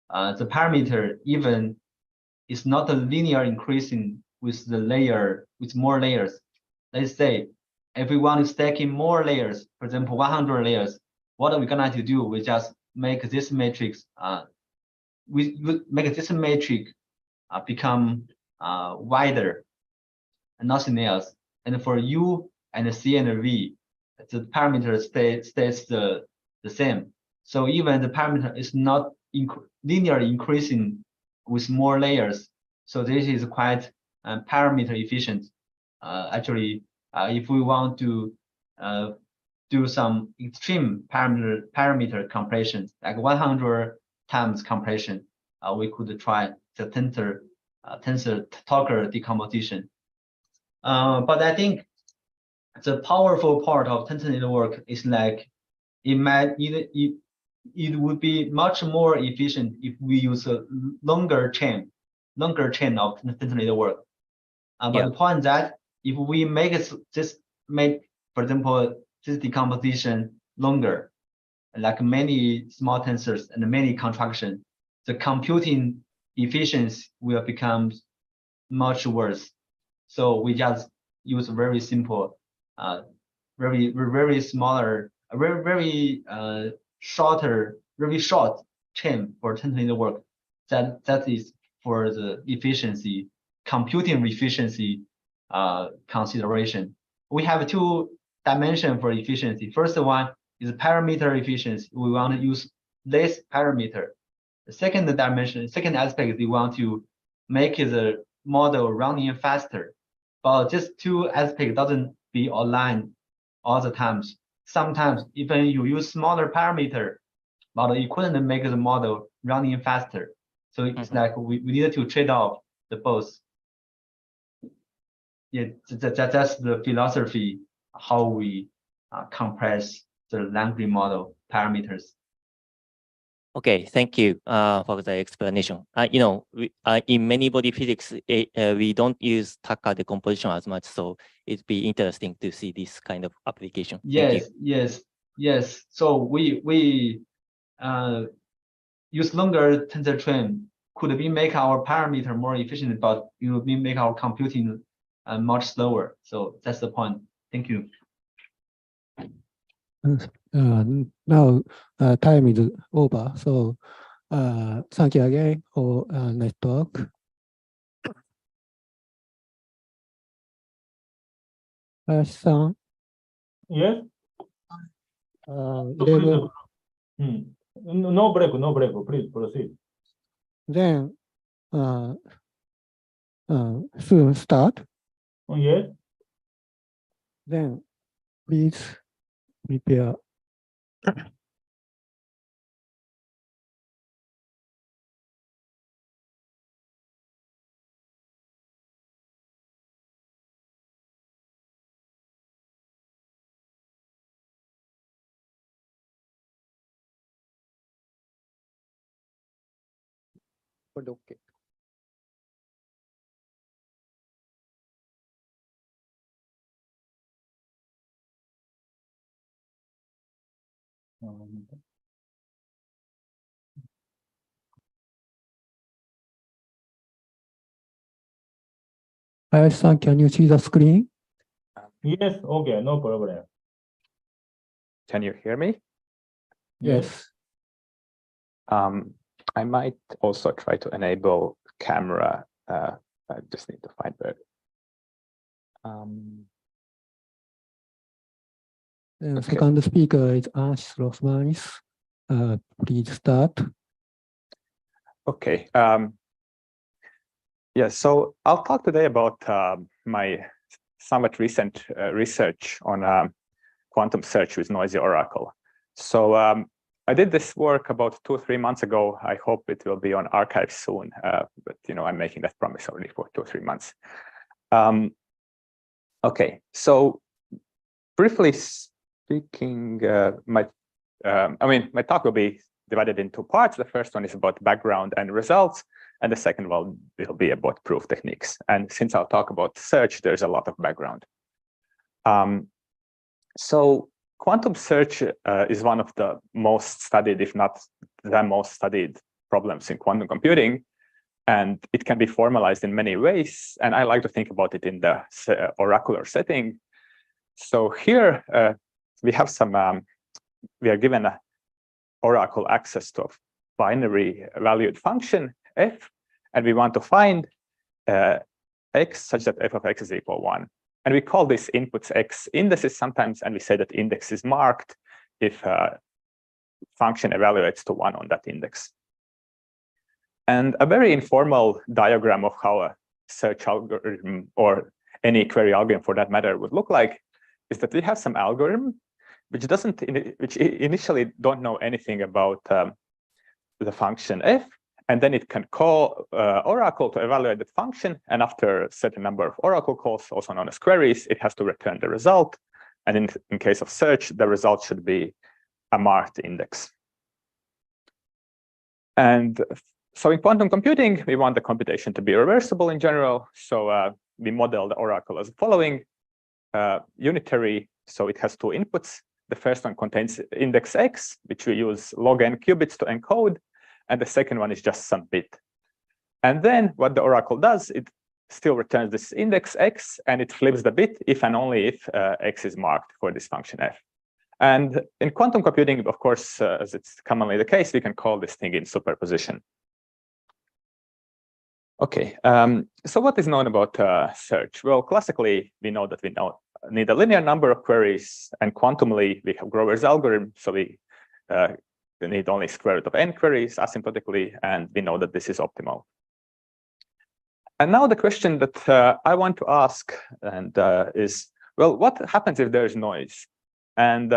the parameter even is not a linear increasing with more layers. Let's say if we want to stack in more layers, for example, 100 layers, what are we gonna do? We just make this matrix. We make this matrix become wider and nothing else. And for U and C and V, the parameter stays the same. So even the parameter is not linearly increasing with more layers. So this is quite parameter efficient. Actually, if we want to do some extreme parameter compression, like 100 times compression, we could try the tensor Tucker decomposition. But I think the powerful part of tensor network is it would be much more efficient if we use a longer chain of tensor network. But the point that if we for example, this decomposition longer, like many small tensors and many contraction, the computing efficiency will become much worse. So we just use very simple, very smaller, very short chain for tensor network. That is for the efficiency, computing efficiency consideration. We have two dimensions for efficiency. First one is parameter efficiency. We want to use less parameter. The second dimension, second aspect is we want to make the model running faster. But just two aspects doesn't be aligned all the times. Sometimes even you use smaller parameter, but you couldn't make the model running faster. So it's like we needed to trade off the both. Yeah, that's the philosophy, how we compress the language model parameters. Okay, thank you for the explanation. In many body physics, we don't use Tucker decomposition as much, so it'd be interesting to see this kind of application. Yes, yes. So we use longer tensor train. Could we make our parameter more efficient, but we make our computing much slower. So that's the point. Thank you. Now time is over. So thank you again for nice talk. Hayashi-san, Yes? 11, No break, no break. Please proceed. then soon start. Yes? Then please prepare. Okay. Hayashi-san, can you see the screen? Yes, okay, no problem. Can you hear me? Yes. I might also try to enable camera. I just need to find the. Then second speaker is Anshis Rosmanis. Please start. Okay. Yeah, so I'll talk today about my somewhat recent research on quantum search with noisy oracle. So I did this work about 2 or 3 months ago. I hope it will be on archive soon, but I'm making that promise already for 2 or 3 months. Okay, so briefly speaking, my talk will be divided in 2 parts. The first one is about background and results, and the second one will be about proof techniques. And since I'll talk about search, there's a lot of background. So quantum search is one of the most studied, if not the most studied problems in quantum computing. And it can be formalized in many ways. And I like to think about it in the oracular setting. So here we have we are given an oracle access to a binary valued function f, and we want to find x such that f of x is equal 1. And we call this inputs x indices sometimes, and we say that index is marked if function evaluates to 1 on that index. And a very informal diagram of how a search algorithm or any query algorithm for that matter would look like is that we have some algorithm which initially don't know anything about the function f, and then it can call oracle to evaluate the function, and after a certain number of oracle calls, also known as queries, it has to return the result. And in case of search, the result should be a marked index. And so in quantum computing, we want the computation to be reversible in general. So we model the oracle as the following: unitary, so it has 2 inputs. The first one contains index x, which we use log n qubits to encode, and the second one is just some bit. And then what the oracle does, it still returns this index x, and it flips the bit if and only if x is marked for this function f. And in quantum computing, of course, as it's commonly the case, we can call this thing in superposition. Okay, so what is known about search? Well, classically, we know that we need a linear number of queries, and quantumly, we have Grover's algorithm, so we need only square root of n queries asymptotically, and we know that this is optimal. And now the question that I want to ask and is, well, what happens if there's noise? And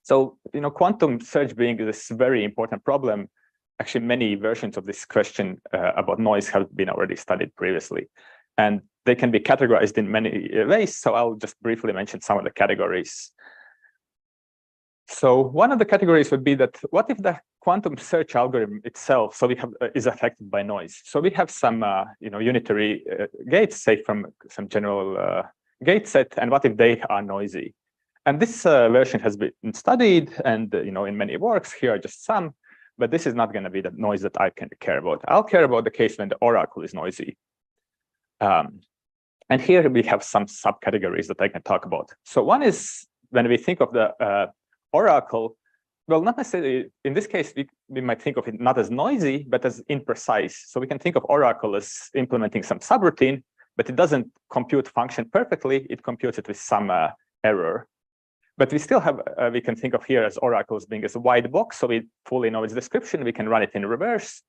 so, quantum search being this very important problem, actually many versions of this question about noise have been already studied previously. And they can be categorized in many ways, so I'll just briefly mention some of the categories. So one of the categories would be that what if the quantum search algorithm itself, so we have is affected by noise? So we have some unitary gates, say from some general gate set, and what if they are noisy? And this version has been studied, and in many works. Here are just some, but this is not going to be the noise that I can care about. I'll care about the case when the oracle is noisy. And here we have some subcategories that I can talk about. So one is when we think of the oracle, well, not necessarily in this case, we might think of it not as noisy, but as imprecise. So we can think of oracle as implementing some subroutine, but it doesn't compute function perfectly. It computes it with some error. But we still have, we can think of here as oracles being as a white box, so we fully know its description. We can run it in reverse.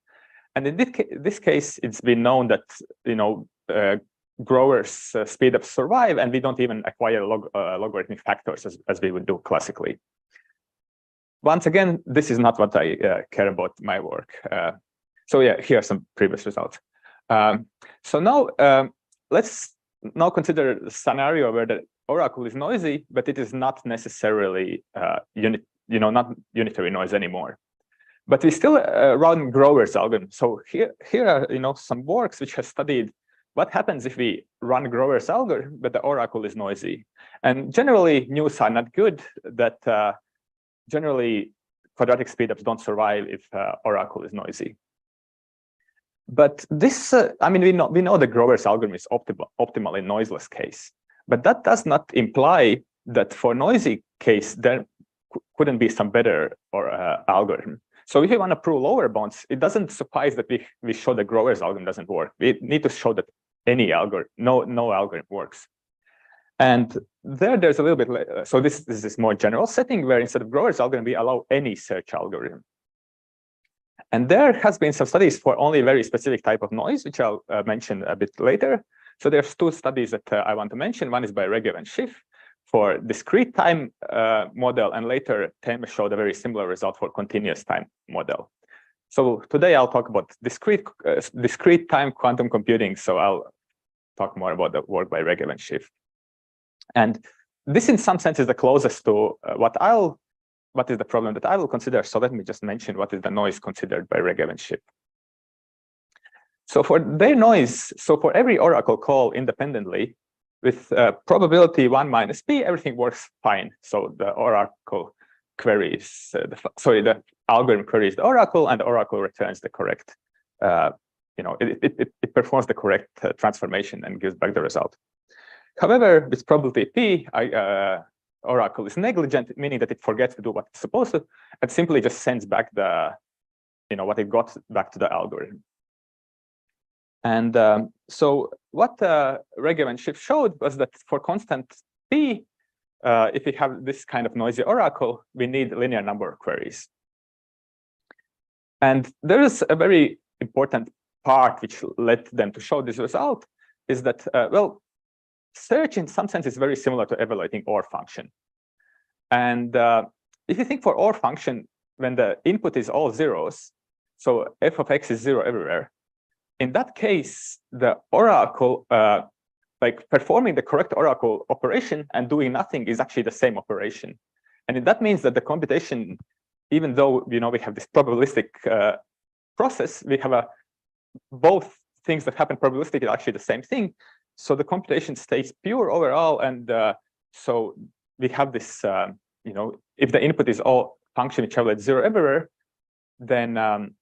And in this case, it's been known that, growers speedups survive, and we don't even acquire logarithmic factors as we would do classically. Once again, this is not what I care about in my work. So yeah, here are some previous results. So now let's now consider the scenario where the oracle is noisy, but it is not necessarily not unitary noise anymore. But we still run Grover's algorithm. So here are some works which have studied what happens if we run Grover's algorithm, but the oracle is noisy. And generally, news are not good. That generally quadratic speedups don't survive if oracle is noisy. But this, I mean, we know that Grover's algorithm is optimal in noiseless case, but that does not imply that for noisy case there couldn't be some better algorithm. So if you want to prove lower bounds, it doesn't suffice that we show that Grover's algorithm doesn't work. We need to show that any algorithm, no algorithm works. And there's a little bit, so this is this more general setting where instead of Grover's algorithm, we allow any search algorithm. And there has been some studies for only a very specific type of noise, which I'll mention a bit later. So there's two studies that I want to mention. One is by Regev and Schiff for discrete time model, and later Teme showed a very similar result for continuous time model. So today I'll talk about discrete time quantum computing. So I'll talk more about the work by Regev and Schiff. And this, in some sense, is the closest to what is the problem that I will consider. So let me just mention what is the noise considered by Regev and Schiff. So for their noise, so for every oracle call independently, with probability 1 minus p, everything works fine. So the oracle queries, the algorithm queries the oracle, and the oracle returns the correct, it performs the correct transformation and gives back the result. However, with probability p, oracle is negligent, meaning that it forgets to do what it's supposed to, and simply just sends back the, what it got back to the algorithm. And so what Regev and Schiff showed was that for constant p, if we have this kind of noisy oracle, we need a linear number of queries. And there is a very important part which led them to show this result, is that, well, search in some sense is very similar to evaluating OR function. And if you think for OR function, when the input is all zeros, so f of x is 0 everywhere, in that case, the oracle, like performing the correct oracle operation and doing nothing is actually the same operation. And that means that the computation, even though we have this probabilistic process, we have both things that happen probabilistically are actually the same thing. So the computation stays pure overall, and so we have this, if the input is all function which evaluates 0 everywhere, then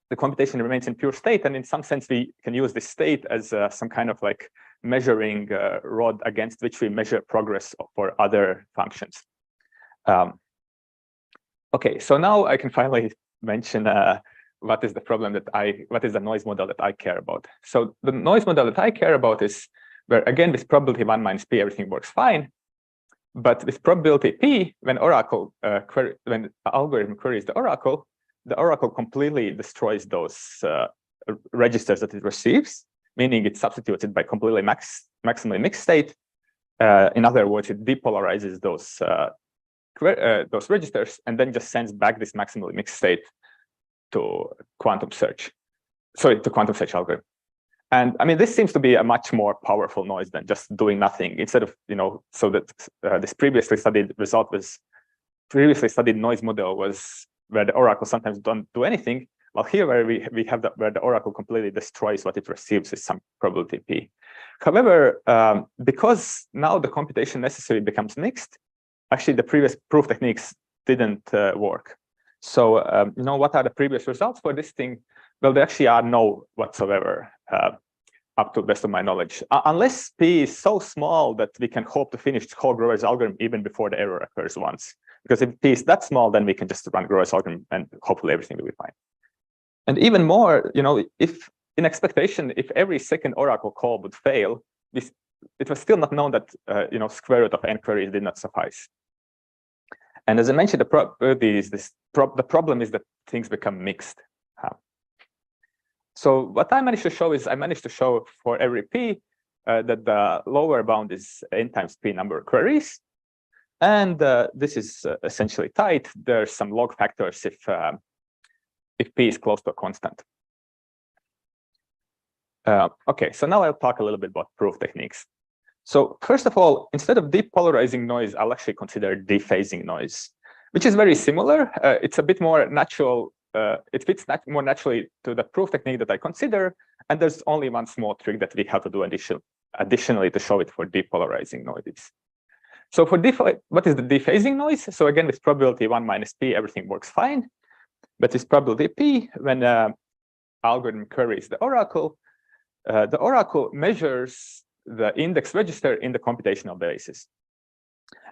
the computation remains in pure state, and in some sense we can use this state as some kind of like measuring rod against which we measure progress for other functions. Okay, so now I can finally mention what is the problem what is the noise model that I care about? So the noise model that I care about is where, again, with probability 1 minus p, everything works fine. But with probability p, when the algorithm queries the oracle completely destroys those registers that it receives, meaning it substitutes it by completely maximally mixed state. In other words, it depolarizes those registers and then just sends back this maximally mixed state to quantum search algorithm. And I mean, this seems to be a much more powerful noise than just doing nothing. Instead of, so that this previously studied noise model was where the oracle sometimes don't do anything. Well, here where we have where the oracle completely destroys what it receives with some probability p. However, because now the computation necessary becomes mixed, actually the previous proof techniques didn't work. So, what are the previous results for this thing? Well, there actually are no whatsoever, up to the best of my knowledge, unless p is so small that we can hope to finish Grover's algorithm even before the error occurs once. Because if p is that small, then we can just run Grover's algorithm and hopefully everything will be fine. And even more, if in expectation, if every second oracle call would fail, it was still not known that square root of n queries did not suffice. And as I mentioned, the problem is that things become mixed. So what I managed to show is for every p that the lower bound is n times p number of queries, and this is essentially tight. There's some log factors if p is close to a constant. Okay, so now I'll talk a little bit about proof techniques. So first of all, instead of depolarizing noise, I'll actually consider dephasing noise, which is very similar. It's a bit more natural. It fits more naturally to the proof technique that I consider. And there's only one small trick that we have to do additionally to show it for depolarizing noises. So for what is the dephasing noise? So again, with probability 1 minus p, everything works fine. But with probability p, when algorithm queries the oracle measures the index register in the computational basis.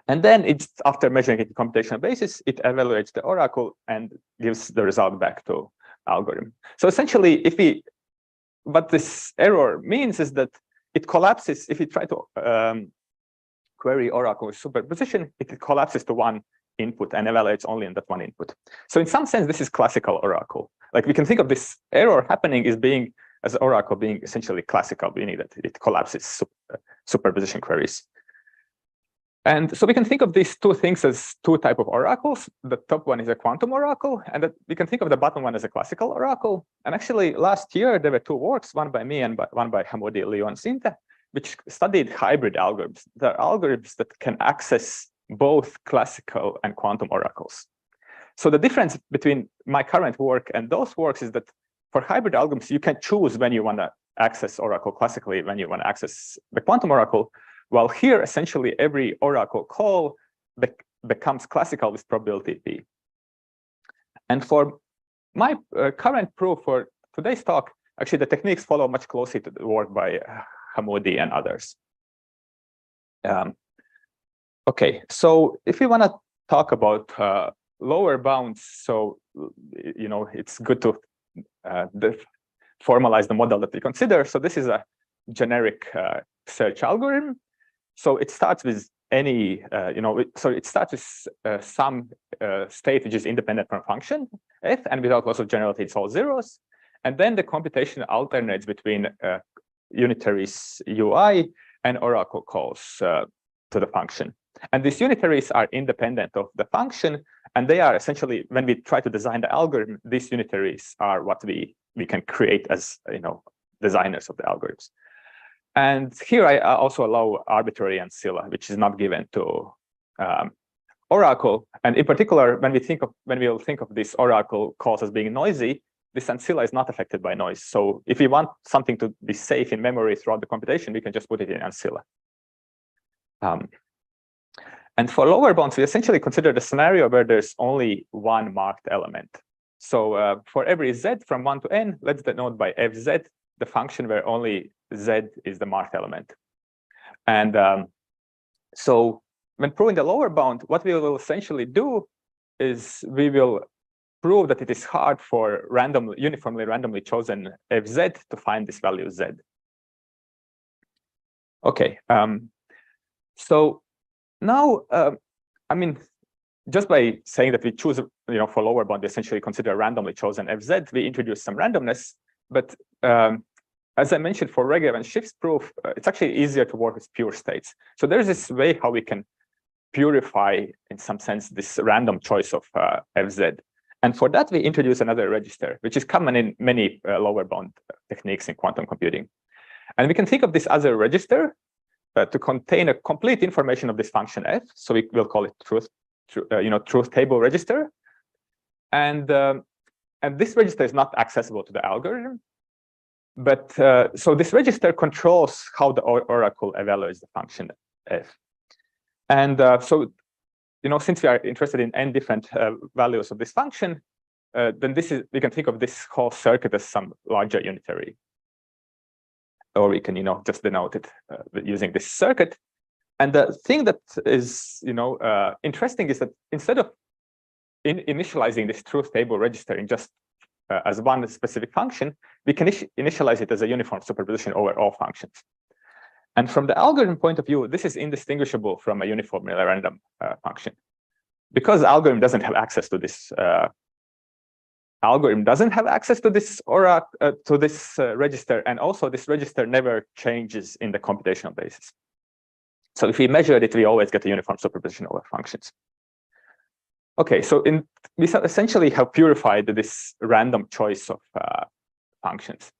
And then after measuring it in computational basis, it evaluates the oracle and gives the result back to algorithm. So essentially, what this error means is that it collapses. If you try to query oracle with superposition, it collapses to one input and evaluates only in that one input. So in some sense, this is classical oracle. Like we can think of this error happening as oracle being essentially classical, meaning that it collapses superposition queries. And so we can think of these two things as two types of oracles. The top one is a quantum oracle, and we can think of the bottom one as a classical oracle. And actually, last year, there were two works, one by me and one by Hamoudi, Liu, and Sinte, which studied hybrid algorithms. They're algorithms that can access both classical and quantum oracles. So the difference between my current work and those works is that for hybrid algorithms, you can choose when you want to access oracle classically, when you want to access the quantum oracle. While here, essentially, every oracle call becomes classical with probability p. And for my current proof for today's talk, actually, the techniques follow much closely to the work by Hamoudi and others. Okay, so if we want to talk about lower bounds, so it's good to formalize the model that we consider. So this is a generic search algorithm. So it starts with any, it starts with some state which is independent from function f, and without loss of generality, it's all zeros. And then the computation alternates between unitaries ui and oracle calls to the function. And these unitaries are independent of the function, and they are essentially, when we try to design the algorithm, these unitaries are what we can create as designers of the algorithms. And here I also allow arbitrary ancilla, which is not given to oracle. And in particular, when we'll think of this oracle calls as being noisy, this ancilla is not affected by noise. So if we want something to be safe in memory throughout the computation, we can just put it in ancilla. And for lower bounds, we essentially consider the scenario where there's only one marked element. So for every z from 1 to n, let's denote by fz, the function where only z is the marked element. And so when proving the lower bound, what we will essentially do is we will prove that it is hard for uniformly randomly chosen fz to find this value z. Okay, so now, I mean, just by saying that we choose, for lower bound, we essentially consider a randomly chosen fz, we introduce some randomness. But as I mentioned, for Regev and Schiff's proof, it's actually easier to work with pure states. So there's this way how we can purify, in some sense, this random choice of fz. And for that, we introduce another register, which is common in many lower bound techniques in quantum computing. And we can think of this other register to contain a complete information of this function f. So we will call it truth table register. And this register is not accessible to the algorithm. But so this register controls how the oracle evaluates the function f. And so, since we are interested in n different values of this function, then we can think of this whole circuit as some larger unitary. Or we can, just denote it using this circuit. And the thing that is, interesting is that instead of initializing this truth table register in just as one specific function, we can initialize it as a uniform superposition over all functions. And from the algorithm point of view, this is indistinguishable from a uniformly random function. Because the algorithm doesn't have access to this register, and also this register never changes in the computational basis. So if we measure it, we always get a uniform superposition over functions. Okay, so we essentially have purified this random choice of functions.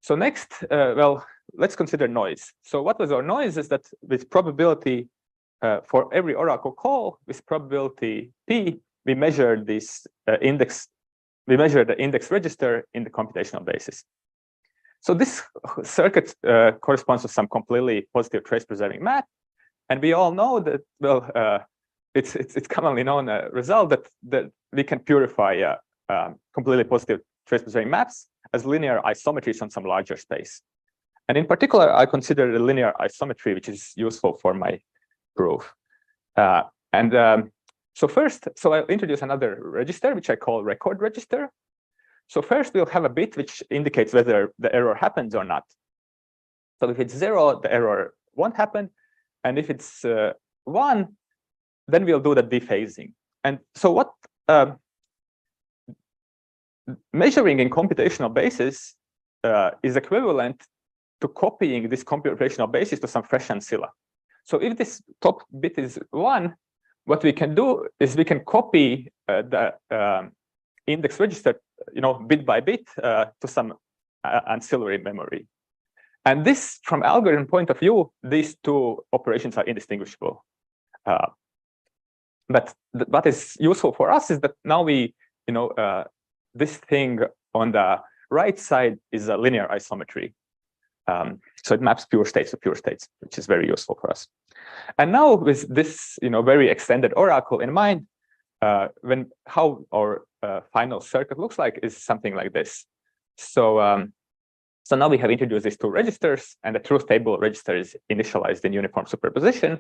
So next, well, let's consider noise. So what was our noise is that with probability for every oracle call, with probability p, we measure this index. We measure the index register in the computational basis. So this circuit corresponds to some completely positive trace preserving map, and we all know that, well, it's commonly known result that we can purify completely positive trace preserving maps as linear isometries on some larger space. And in particular, I consider the linear isometry, which is useful for my proof. So first, I'll introduce another register, which I call record register. So first, we'll have a bit which indicates whether the error happens or not. So if it's 0, the error won't happen. And if it's 1, then we'll do the dephasing. And so what measuring in computational basis is equivalent to copying this computational basis to some fresh ancilla. So if this top bit is 1, what we can do is we can copy the index register, bit by bit to some ancillary memory. And this, from algorithm point of view, these two operations are indistinguishable. But what is useful for us is that now we, this thing on the right side is a linear isometry. So it maps pure states to pure states, which is very useful for us. And now with this, very extended oracle in mind, how our final circuit looks like is something like this. So, so now we have introduced these two registers, and the truth table register is initialized in uniform superposition.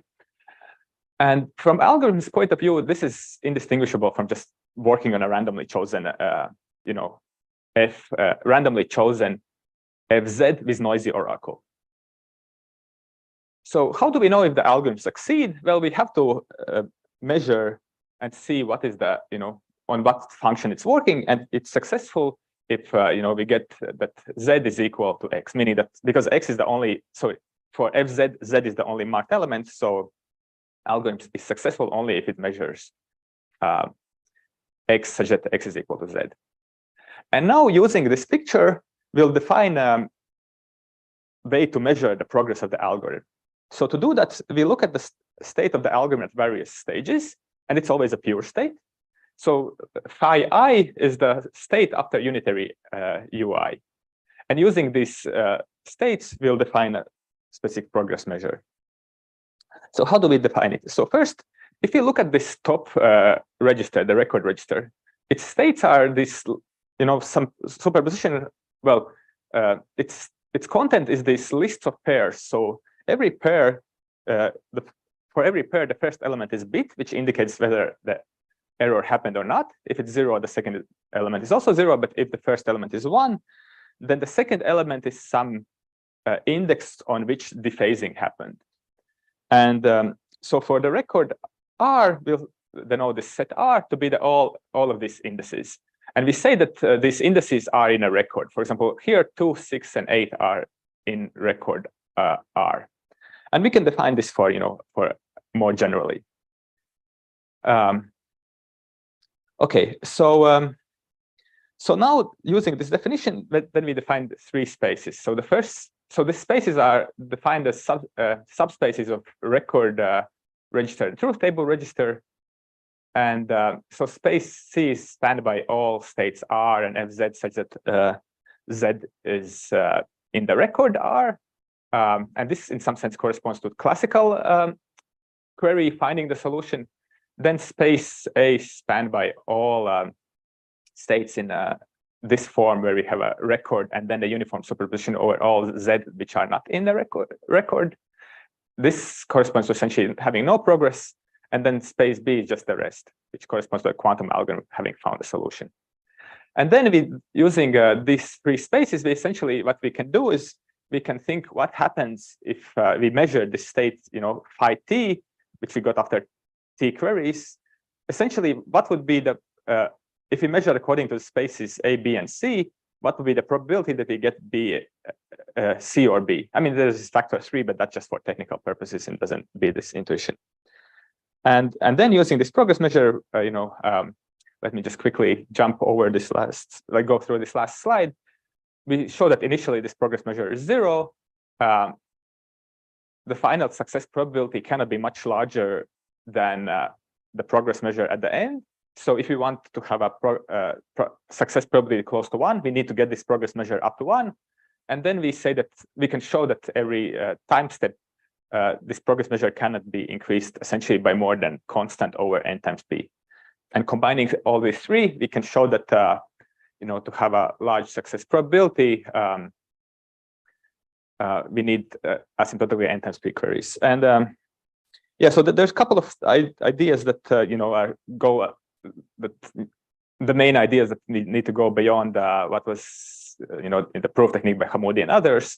And from algorithm's point of view, this is indistinguishable from just working on a randomly chosen, randomly chosen fz with noisy oracle. So how do we know if the algorithm succeed? Well, we have to measure and see what is the, on what function it's working, and it's successful if we get that z is equal to x, meaning that because x is the only, so for fz, z is the only marked element, so algorithm is successful only if it measures x such that x is equal to z. And now using this picture, we'll define a way to measure the progress of the algorithm. So to do that, we look at the state of the algorithm at various stages, and it's always a pure state. So phi I is the state after unitary UI. And using these states, we'll define a specific progress measure. So how do we define it? So first, if you look at this top register, the record register, its states are this, some superposition. Well, its content is this list of pairs. So every pair, for every pair, the first element is bit, which indicates whether the error happened or not. If it's 0, the second element is also 0. But if the first element is 1, then the second element is some index on which dephasing happened. And so for the record R, we'll denote this set R to be all of these indices. And we say that these indices are in a record. For example, here 2, 6, and 8 are in record R. And we can define this for more generally. Okay, so now using this definition, then we define 3 spaces. So the spaces are defined as subspaces of record register and truth table register. And so space C is spanned by all states R and FZ, such that Z is in the record R. And this, in some sense, corresponds to classical query finding the solution. Then space A is spanned by all states in this form, where we have a record and then the uniform superposition over all Z which are not in the record. This corresponds to essentially having no progress. And then space B is just the rest, which corresponds to a quantum algorithm having found a solution. And then using these 3 spaces, what we can do is we can think what happens if we measure the state, phi t, which we got after t queries. Essentially, what would be the if we measure according to the spaces A, B, and C, what would be the probability that we get B, C, or B? I mean, there's factor 3, but that's just for technical purposes and doesn't be this intuition. And then using this progress measure, let me just quickly jump over this go through this last slide. We show that initially this progress measure is 0. The final success probability cannot be much larger than the progress measure at the end. So if we want to have a success probability close to 1, we need to get this progress measure up to 1. And then we say that we can show that every time step, this progress measure cannot be increased essentially by more than constant over n times p. And combining all these 3, we can show that to have a large success probability, we need asymptotically n times p queries. And yeah, so there's a couple of ideas that the main ideas that need to go beyond what was in the proof technique by Hamoudi and others.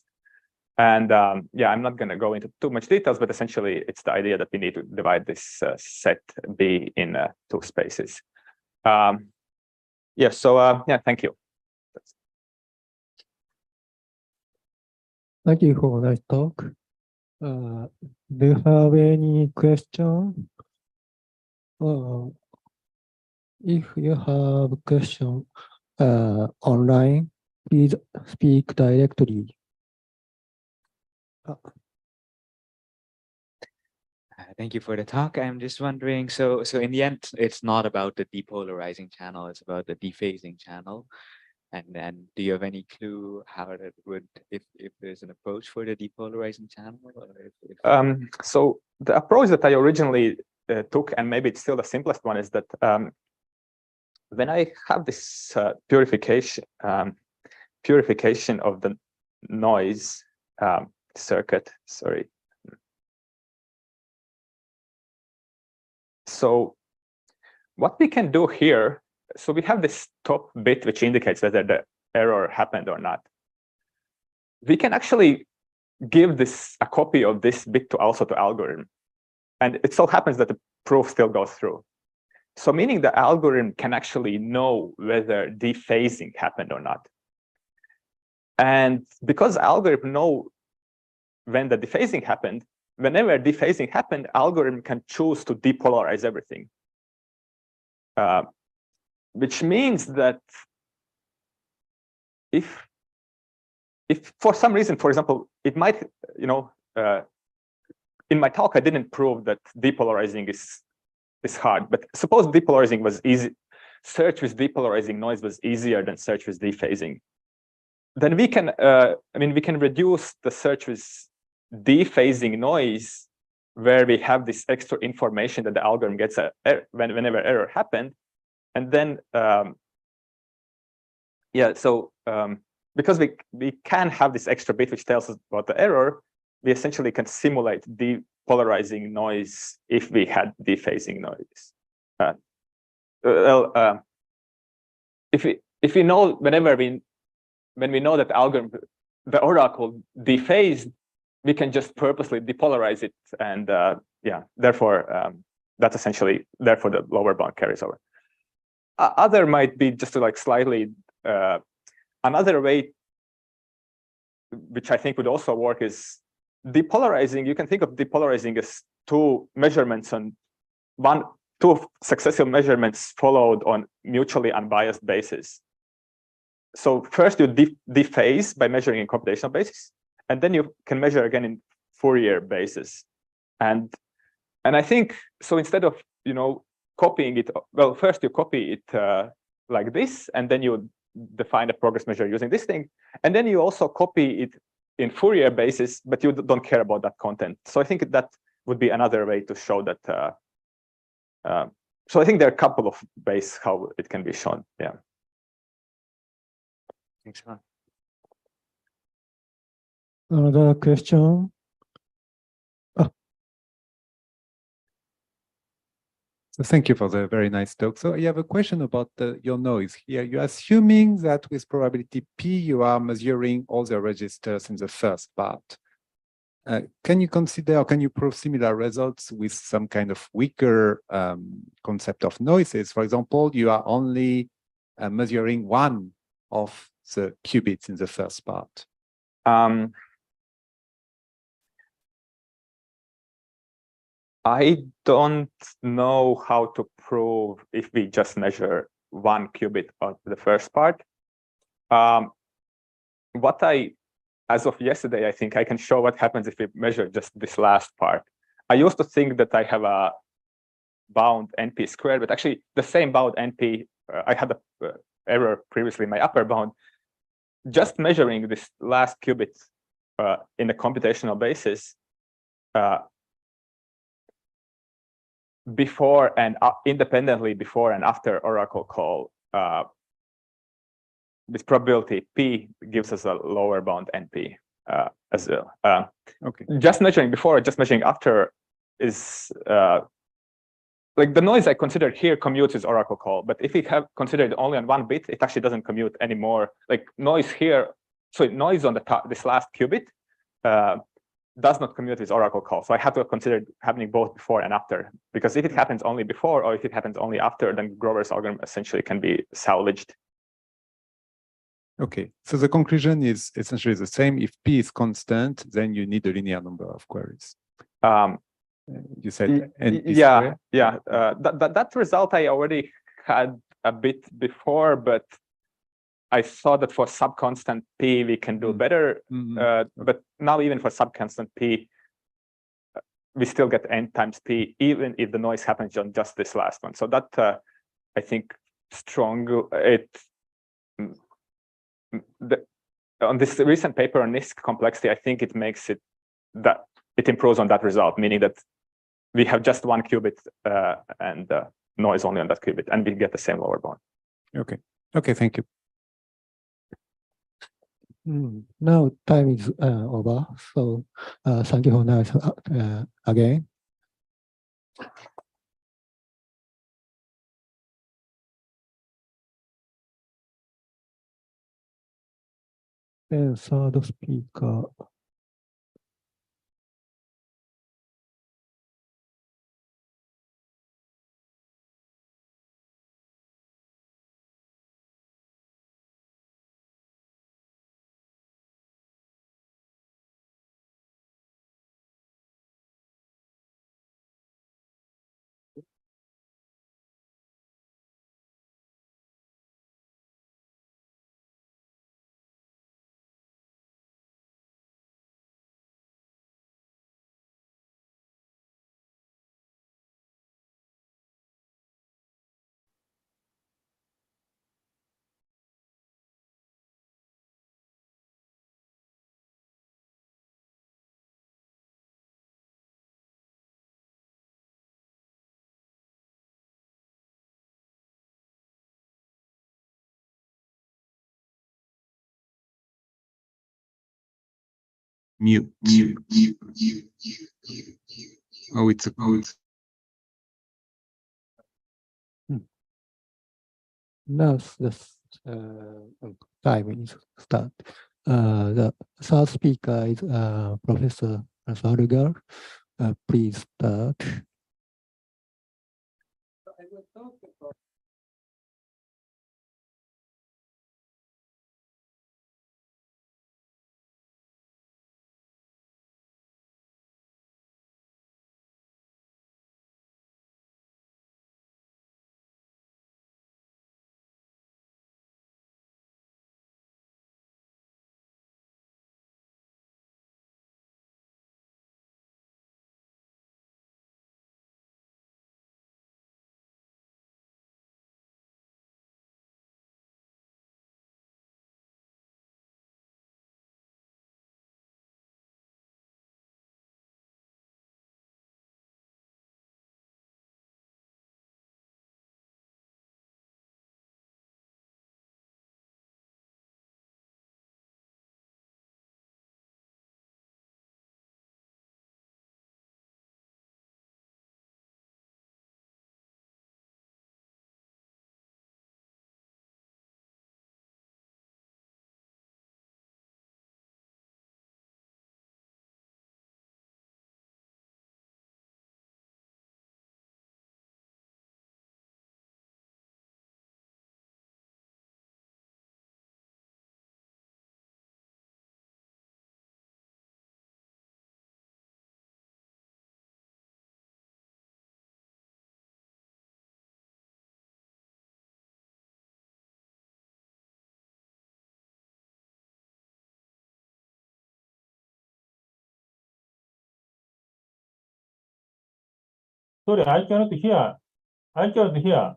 And yeah, I'm not going to go into too much details, but essentially it's the idea that we need to divide this set B in 2 spaces. Yeah, so yeah, thank you. Thank you for that talk. Do you have any question? If you have a question online, please speak directly. Thank you for the talk. I'm just wondering, so in the end, it's not about the depolarizing channel, it's about the dephasing channel. And then do you have any clue how that would, if there's an approach for the depolarizing channel? Or so the approach that I originally took, and maybe it's still the simplest one, is that when I have this purification of the noise circuit, sorry. So what we can do here, so we have this top bit which indicates whether the error happened or not. We can actually give a copy of this bit also to algorithm. And it so happens that the proof still goes through. So meaning the algorithm can actually know whether dephasing happened or not. And because algorithm know when the dephasing happened, whenever dephasing happened, algorithm can choose to depolarize everything. Which means that if for some reason, for example, it might, in my talk, I didn't prove that depolarizing is hard, but suppose depolarizing was easy, search with depolarizing noise was easier than search with dephasing. Then we can, we can reduce the search with dephasing noise, where we have this extra information that the algorithm gets whenever error happened. And then, yeah, so because we can have this extra bit which tells us about the error, we essentially can simulate depolarizing noise if we had dephasing noise. if we know when we know that the oracle dephased, we can just purposely depolarize it, and yeah, therefore that's essentially therefore the lower bound carries over. Other might be just to like slightly another way, which I think would also work, is depolarizing. You can think of depolarizing as two measurements on two successive measurements followed on mutually unbiased basis. So first you dephase by measuring in computational basis, and then you can measure again in Fourier basis. And I think so, instead of copying it, well, first you copy it like this, and then you define a progress measure using this thing, and then you also copy it in Fourier basis, but you don't care about that content. So I think that would be another way to show that. So I think there are a couple of ways how it can be shown. Yeah. Thanks a lot. Another question? So thank you for the very nice talk. So I have a question about your noise here. You're assuming that with probability P, you are measuring all the registers in the first part. Can you consider, or can you prove similar results with some kind of weaker concept of noises? For example, you are only measuring one of the qubits in the first part. I don't know how to prove if we just measure one qubit of the first part. As of yesterday, I think I can show what happens if we measure just this last part. I used to think that I have a bound NP squared, but actually the same bound NP, I had an error previously in my upper bound. Just measuring this last qubit in a computational basis, before and independently before and after oracle call, this probability P gives us a lower bound NP as well. Okay. Just measuring before, just measuring after is like the noise I considered here commutes is oracle call, but if we have considered only on one bit, it actually doesn't commute anymore. Like noise here, so noise on the top, this last qubit does not commute with oracle call. So I have to consider happening both before and after, because if it happens only before or if it happens only after, then Grover's algorithm essentially can be salvaged. Okay, so the conclusion is essentially the same. If P is constant, then you need a linear number of queries. You said NP yeah, squared? yeah. That result I already had a bit before, but I saw that for subconstant P we can do better. But now even for subconstant P, we still get n times P, even if the noise happens on just this last one. So that I think strong. On this recent paper on NISQ complexity, I think it makes it that it improves on that result, meaning that we have just one qubit and noise only on that qubit, and we get the same lower bound. Okay. Okay, thank you. Now time is over. So thank you for now again. Then third speaker. Mute. Oh, it's a Now the time is start. The third speaker is Professor Salgar. Please start. Sorry, I cannot hear. I cannot hear.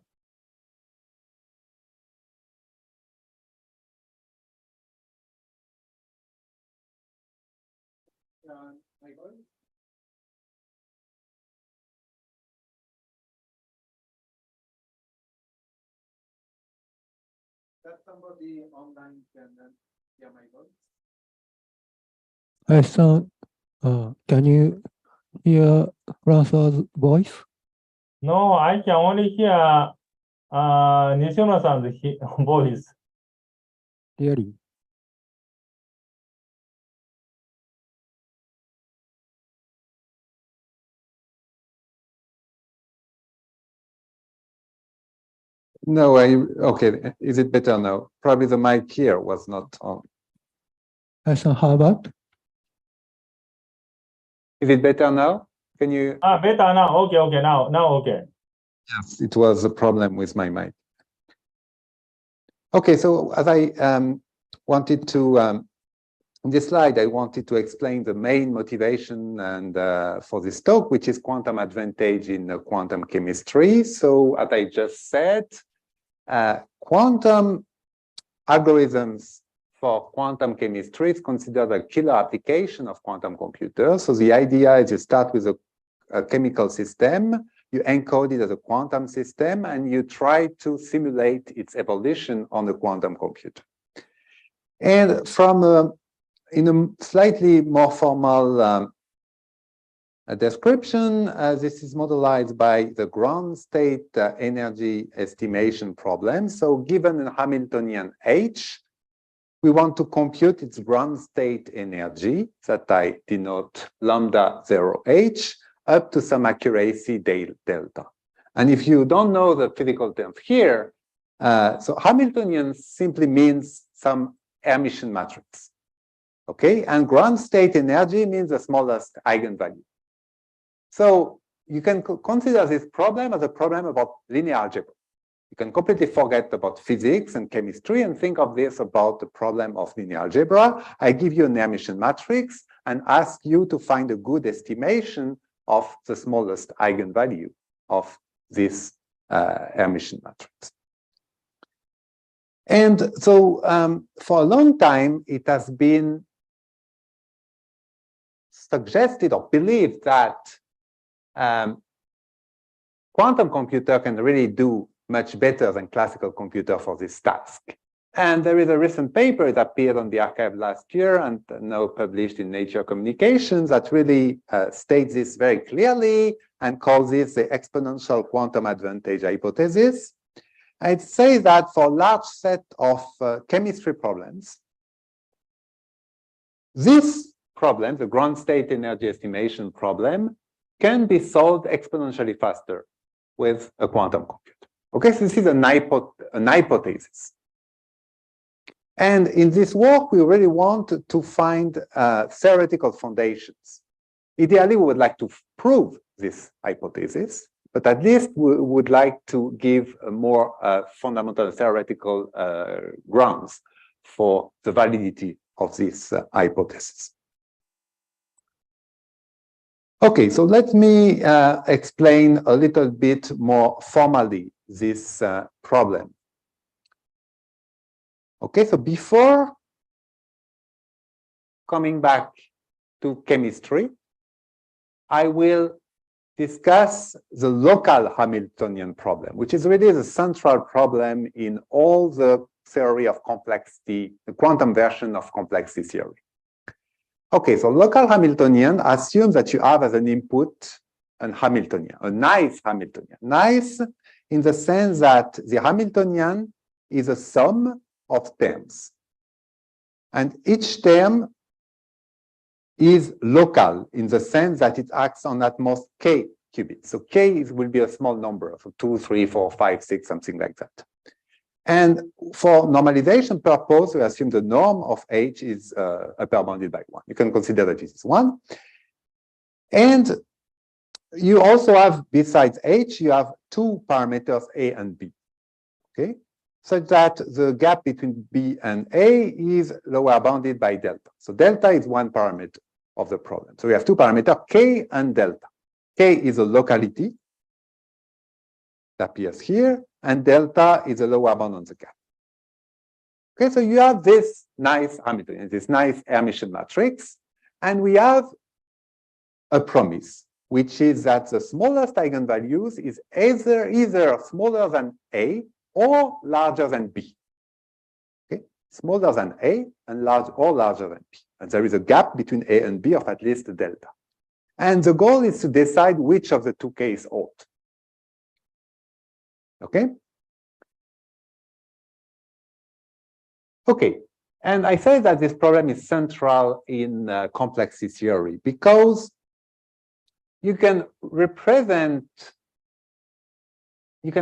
That somebody online can hear my voice? Can you hear Francois's voice? No, I can only hear Nishimura-san's voice. Really? No, okay. Is it better now? Probably the mic here was not on. How about? Is it better now? Can you? Better now. Okay, okay. Now, okay. Yes, it was a problem with my mic. Okay, so as I wanted to, in this slide, I wanted to explain the main motivation and for this talk, which is quantum advantage in quantum chemistry. So as I just said, quantum algorithms for quantum chemistry is considered a killer application of quantum computers. So the idea is you start with a chemical system, you encode it as a quantum system, and you try to simulate its evolution on a quantum computer. And from in a slightly more formal description, this is modelized by the ground state energy estimation problem. So given a Hamiltonian H, we want to compute its ground state energy that I denote lambda 0h up to some accuracy delta. And if you don't know the physical terms here, so Hamiltonian simply means some Hermitian matrix. Okay, and ground state energy means the smallest eigenvalue. So you can consider this problem as a problem about linear algebra. You can completely forget about physics and chemistry and think of this about the problem of linear algebra. I give you an Hermitian matrix and ask you to find a good estimation of the smallest eigenvalue of this Hermitian matrix. And so for a long time, it has been suggested or believed that quantum computer can really do much better than classical computer for this task. And there is a recent paper that appeared on the arXiv last year and now published in Nature Communications that really states this very clearly and calls this the exponential quantum advantage hypothesis. I'd say that for a large set of chemistry problems, this problem, the ground state energy estimation problem, can be solved exponentially faster with a quantum computer. Okay, so this is an hypothesis. And in this work, we really want to find theoretical foundations. Ideally, we would like to prove this hypothesis, but at least we would like to give a more fundamental theoretical grounds for the validity of this hypothesis. Okay, so let me explain a little bit more formally this problem. Okay, so before coming back to chemistry, I will discuss the local Hamiltonian problem, which is really the central problem in all the theory of complexity, the quantum version of complexity theory. Okay, so local Hamiltonian assumes that you have as an input an Hamiltonian, a nice Hamiltonian. Nice in the sense that the Hamiltonian is a sum of terms. And each term is local in the sense that it acts on at most k qubits. So k will be a small number, so 2, 3, 4, 5, 6, something like that. And for normalization purpose, we assume the norm of h is upper bounded by 1. You can consider that this is 1. And you also have, besides h, you have two parameters a and b, okay? Such that the gap between b and a is lower bounded by delta. So delta is one parameter of the problem. So we have two parameters, k and delta. K is a locality that appears here, and delta is a lower bound on the gap. Okay, so you have this nice Hamiltonian, this nice Hermitian matrix, and we have a promise, which is that the smallest eigenvalues is either smaller than A or larger than B. Okay, smaller than A and larger than B. And there is a gap between A and B of at least a delta. And the goal is to decide which of the two K's hold. Okay? Okay, and I say that this problem is central in complexity theory because you can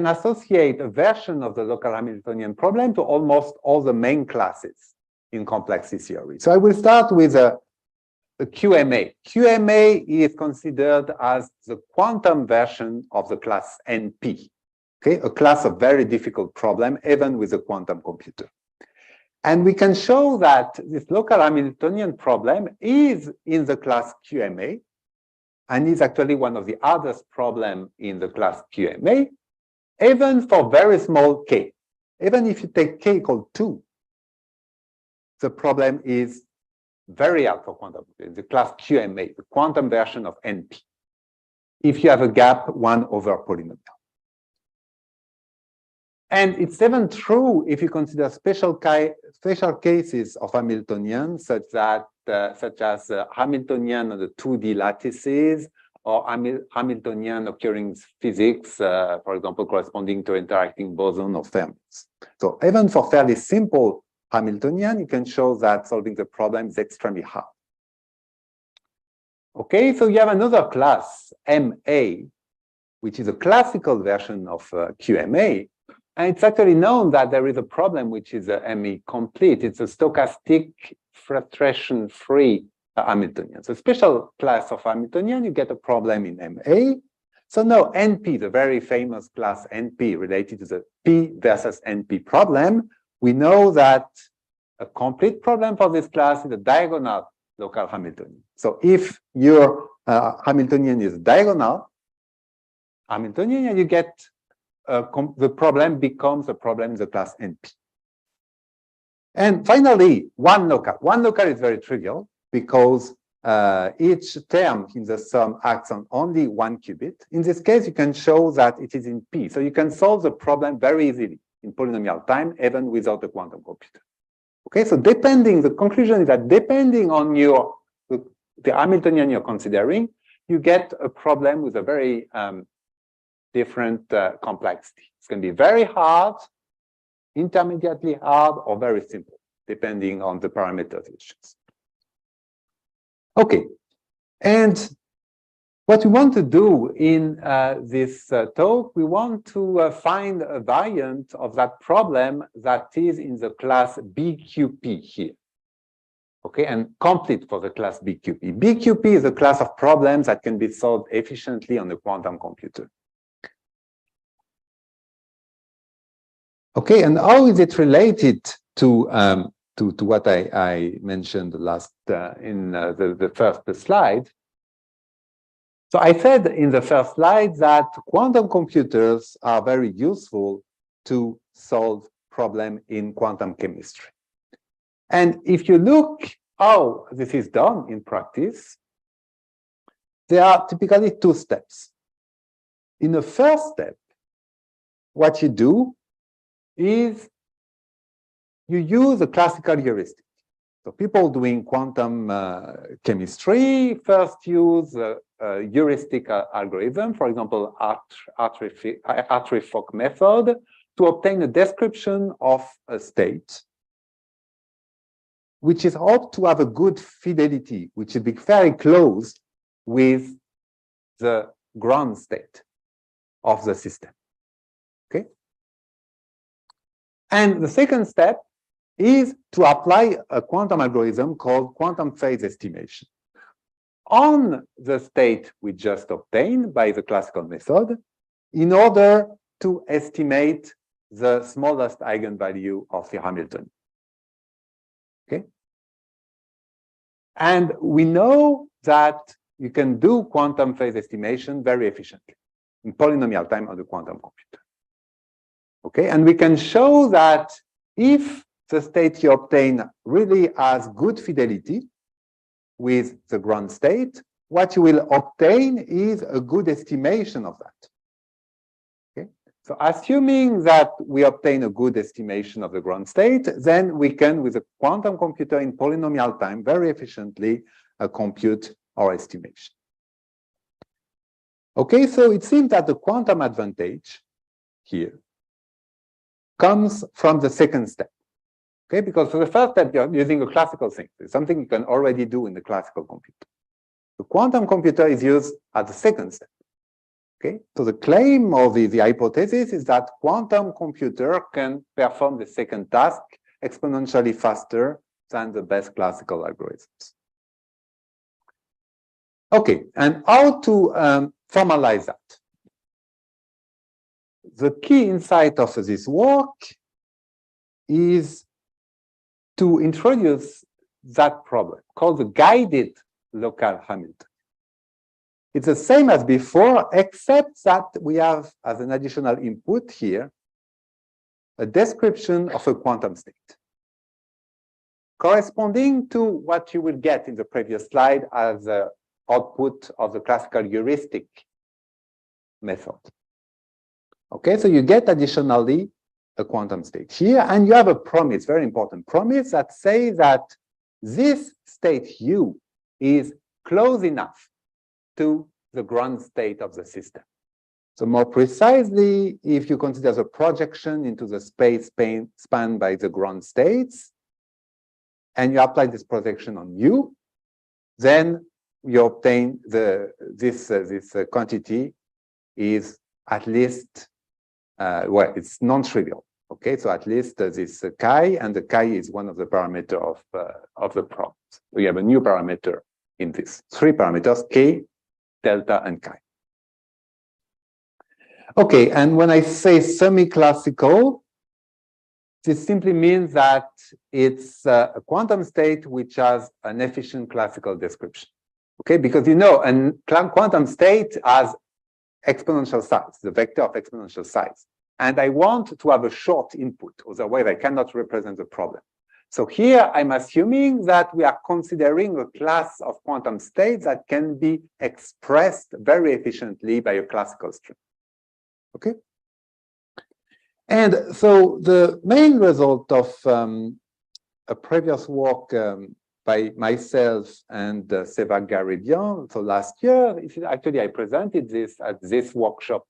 associate a version of the local Hamiltonian problem to almost all the main classes in complexity theory. So I will start with the QMA. QMA is considered as the quantum version of the class NP, okay, a class of very difficult problem, even with a quantum computer. And we can show that this local Hamiltonian problem is in the class QMA, and is actually one of the hardest problems in the class QMA, even for very small k. Even if you take k equal 2, the problem is very hard for quantum computing, the class QMA, the quantum version of NP, if you have a gap 1 over polynomial. And it's even true if you consider special cases of Hamiltonian, such as Hamiltonian on the 2D lattices, or Hamiltonian occurring in physics, for example, corresponding to interacting boson or Fermis. So even for fairly simple Hamiltonian, you can show that solving the problem is extremely hard. Okay, so you have another class, MA, which is a classical version of QMA. And it's actually known that there is a problem which is a ME complete. It's a stochastic frustration-free Hamiltonian. So special class of Hamiltonian, you get a problem in MA. So now NP, the very famous class NP related to the P versus NP problem, we know that a complete problem for this class is a diagonal local Hamiltonian. So if your Hamiltonian is diagonal Hamiltonian, you get the problem becomes a problem in the class NP. And finally, one local. One local is very trivial because each term in the sum acts on only one qubit. In this case, you can show that it is in P. So you can solve the problem very easily in polynomial time, even without a quantum computer. Okay, so the conclusion is that depending on the Hamiltonian you're considering, you get a problem with a very different complexity. It's going to be very hard, intermediately hard, or very simple, depending on the parameters you choose. Okay, and what we want to do in this talk, we want to find a variant of that problem that is in the class BQP here. Okay, and complete for the class BQP. BQP is a class of problems that can be solved efficiently on a quantum computer. Okay, and how is it related to what I mentioned last in the first slide? So I said in the first slide that quantum computers are very useful to solve problems in quantum chemistry. And if you look how this is done in practice, there are typically two steps. In the first step, what you do is you use a classical heuristic. So people doing quantum chemistry first use a heuristic algorithm, for example, Hartree-Fock method, to obtain a description of a state, which is hoped to have a good fidelity, which is very close with the ground state of the system. Okay? And the second step is to apply a quantum algorithm called quantum phase estimation on the state we just obtained by the classical method in order to estimate the smallest eigenvalue of the Hamiltonian. Okay? And we know that you can do quantum phase estimation very efficiently in polynomial time on the quantum computer. Okay, and we can show that if the state you obtain really has good fidelity with the ground state, what you will obtain is a good estimation of that. Okay, so assuming that we obtain a good estimation of the ground state, then we can, with a quantum computer in polynomial time, very efficiently compute our estimation. Okay, so it seems that the quantum advantage here comes from the second step. Okay, because for the first step, you're using a classical thing. It's something you can already do in the classical computer. The quantum computer is used at the second step. Okay, so the claim or the hypothesis is that quantum computer can perform the second task exponentially faster than the best classical algorithms. Okay, and how to formalize that? The key insight of this work is to introduce that problem called the guided local Hamiltonian. It's the same as before, except that we have as an additional input here a description of a quantum state corresponding to what you will get in the previous slide as the output of the classical heuristic method. Okay, so you get additionally a quantum state here, and you have a promise, very important promise, that says that this state U is close enough to the ground state of the system. So more precisely, if you consider the projection into the space spanned by the ground states, and you apply this projection on U, then you obtain this quantity is at least, well, it's non-trivial. Okay, so at least this chi, and the chi is one of the parameters of the problem. We have a new parameter in this. Three parameters, k, delta, and chi. Okay, and when I say semi-classical, this simply means that it's a quantum state which has an efficient classical description. Okay, because you know, a quantum state has exponential size, the vector of exponential size. And I want to have a short input, otherwise I cannot represent the problem. So here I'm assuming that we are considering a class of quantum states that can be expressed very efficiently by a classical string. Okay? And so the main result of a previous work by myself and Sevak Garibian, so last year, actually I presented this at this workshop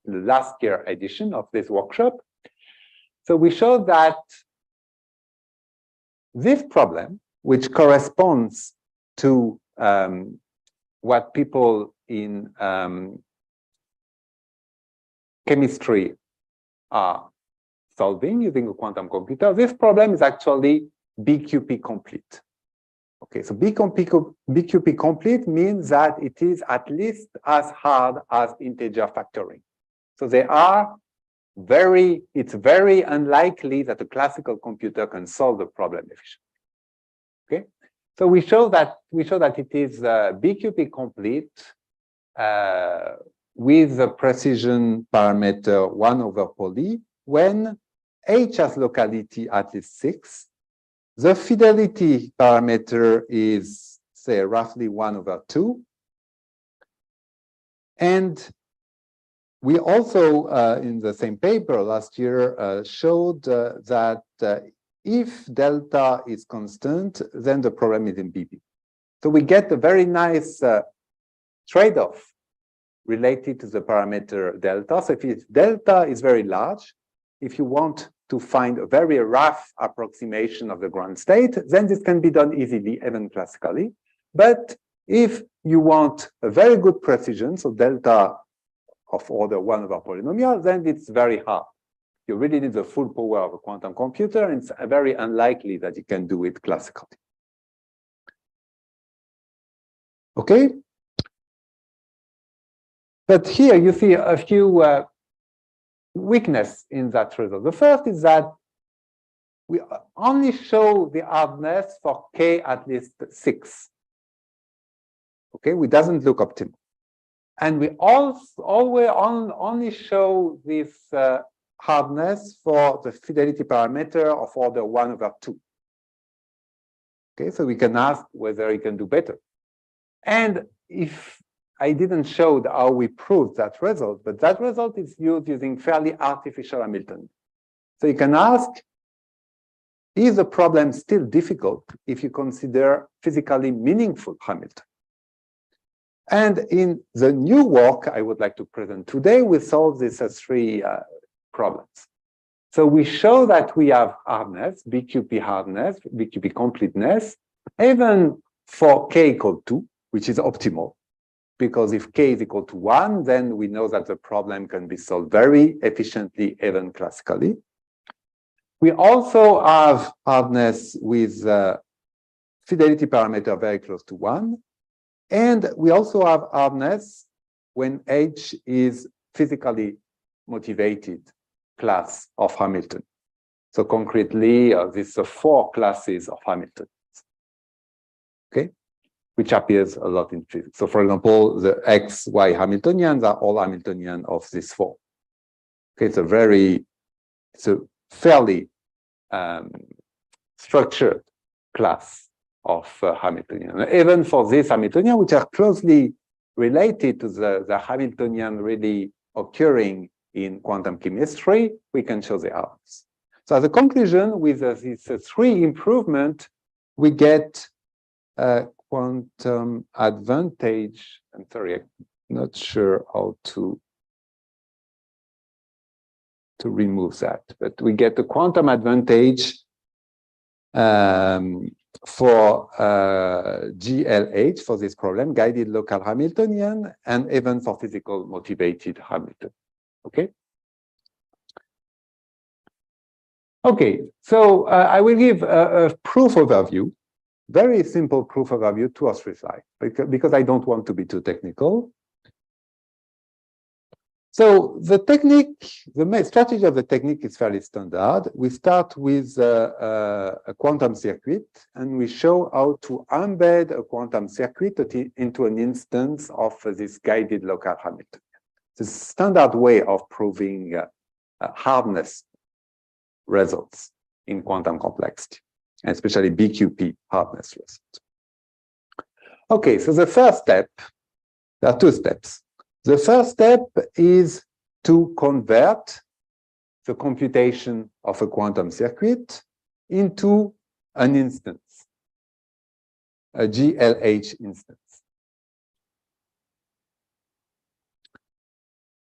the last year edition of this workshop. So we showed that this problem, which corresponds to what people in chemistry are solving using a quantum computer, this problem is actually BQP complete. Okay, so BQP complete means that it is at least as hard as integer factoring. So it's very unlikely that a classical computer can solve the problem efficiently. Okay, so we show that it is BQP complete with the precision parameter 1 over poly when H has locality at least 6. The fidelity parameter is, say, roughly 1 over 2. And we also, in the same paper last year, showed that if delta is constant, then the problem is in BB. So we get a very nice trade-off related to the parameter delta. So if delta is very large, if you want to find a very rough approximation of the ground state, then this can be done easily, even classically. But if you want a very good precision, so delta of order 1 over polynomial, then it's very hard. You really need the full power of a quantum computer, and it's very unlikely that you can do it classically. Okay? But here you see a few weakness in that result. The first is that we only show the hardness for k at least 6. Okay, it doesn't look optimal. And we always only show this hardness for the fidelity parameter of order 1 over 2. Okay, so we can ask whether you can do better. And if I didn't show how we proved that result, but that result is used using fairly artificial Hamilton. So you can ask, is the problem still difficult if you consider physically meaningful Hamilton? And in the new work I would like to present today, we solve these 3 problems. So we show that we have hardness, BQP hardness, BQP completeness, even for k equal 2, which is optimal. Because if k is equal to 1, then we know that the problem can be solved very efficiently, even classically. We also have hardness with fidelity parameter very close to 1. And we also have hardness when H is physically motivated class of Hamilton. So concretely, these are 4 classes of Hamilton. Okay? Which appears a lot in physics. So for example, the X, Y Hamiltonians are all Hamiltonian of these 4. Okay, it's a fairly structured class of Hamiltonian. Even for this Hamiltonian, which are closely related to the Hamiltonian really occurring in quantum chemistry, we can show the hardness. So as a conclusion, with these 3 improvements, we get quantum advantage. I'm sorry, I'm not sure how to remove that, but we get the quantum advantage for GLH for this problem, guided local Hamiltonian, and even for physical motivated Hamilton. Okay. Okay, so I will give a proof overview. Very simple proof overview, 2 or 3 slides, because I don't want to be too technical. So the technique, the main strategy of the technique is fairly standard. We start with a quantum circuit, and we show how to embed a quantum circuit into an instance of this guided local Hamilton. It's a standard way of proving hardness results in quantum complexity, and especially BQP hardness results. Okay, so the first step, there are 2 steps. The first step is to convert the computation of a quantum circuit into an instance, a GLH instance.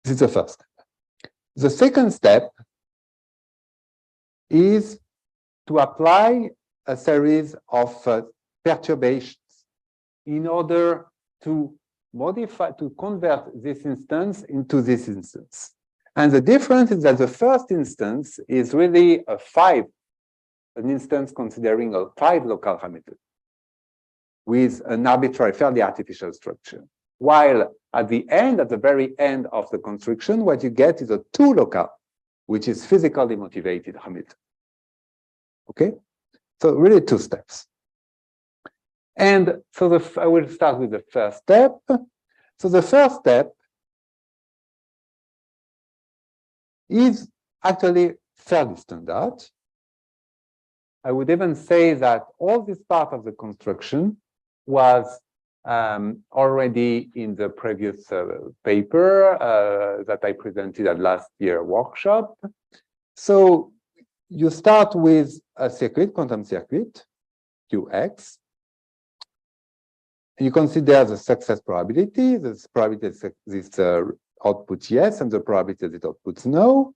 This is the first step. The second step is to apply a series of perturbations in order to modify, to convert this instance into this instance. And the difference is that the first instance is really an instance considering a 5 local Hamiltonian with an arbitrary, fairly artificial structure. While at the very end of the construction, what you get is a 2 local, which is physically motivated Hamilton. Okay? So really 2 steps. And so I will start with the first step. So the first step is actually fairly standard. I would even say that all this part of the construction was already in the previous paper that I presented at last year's workshop. So you start with a circuit, quantum circuit, Qx. You consider the success probability, the probability that this output yes, and the probability that it outputs no.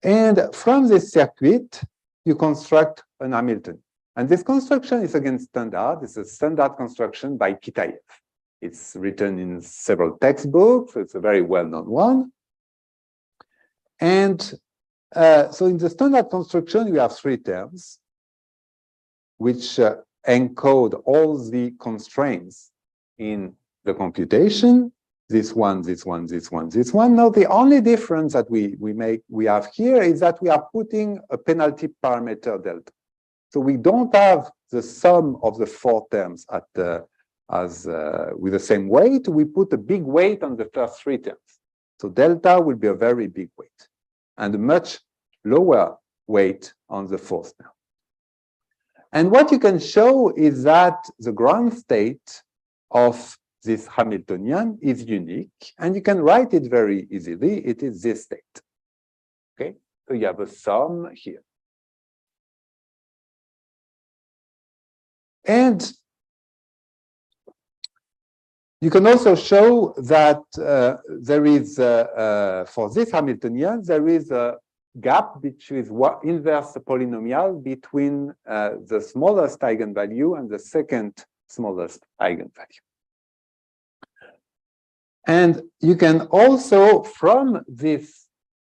And from this circuit, you construct an Hamiltonian. And this construction is again standard. It's a standard construction by Kitaev. It's written in several textbooks. So it's a very well-known one. And so in the standard construction, we have 3 terms, which encode all the constraints in the computation. This one, this one, this one, this one. Now, the only difference that we have here is that we are putting a penalty parameter delta. So we don't have the sum of the 4 terms with the same weight. We put a big weight on the first 3 terms. So delta will be a very big weight and a much lower weight on the 4th term. And what you can show is that the ground state of this Hamiltonian is unique, and you can write it very easily. It is this state. Okay, so you have a sum here. And you can also show that there is, for this Hamiltonian, there is a gap which is inverse polynomial between the smallest eigenvalue and the second smallest eigenvalue. And you can also, from this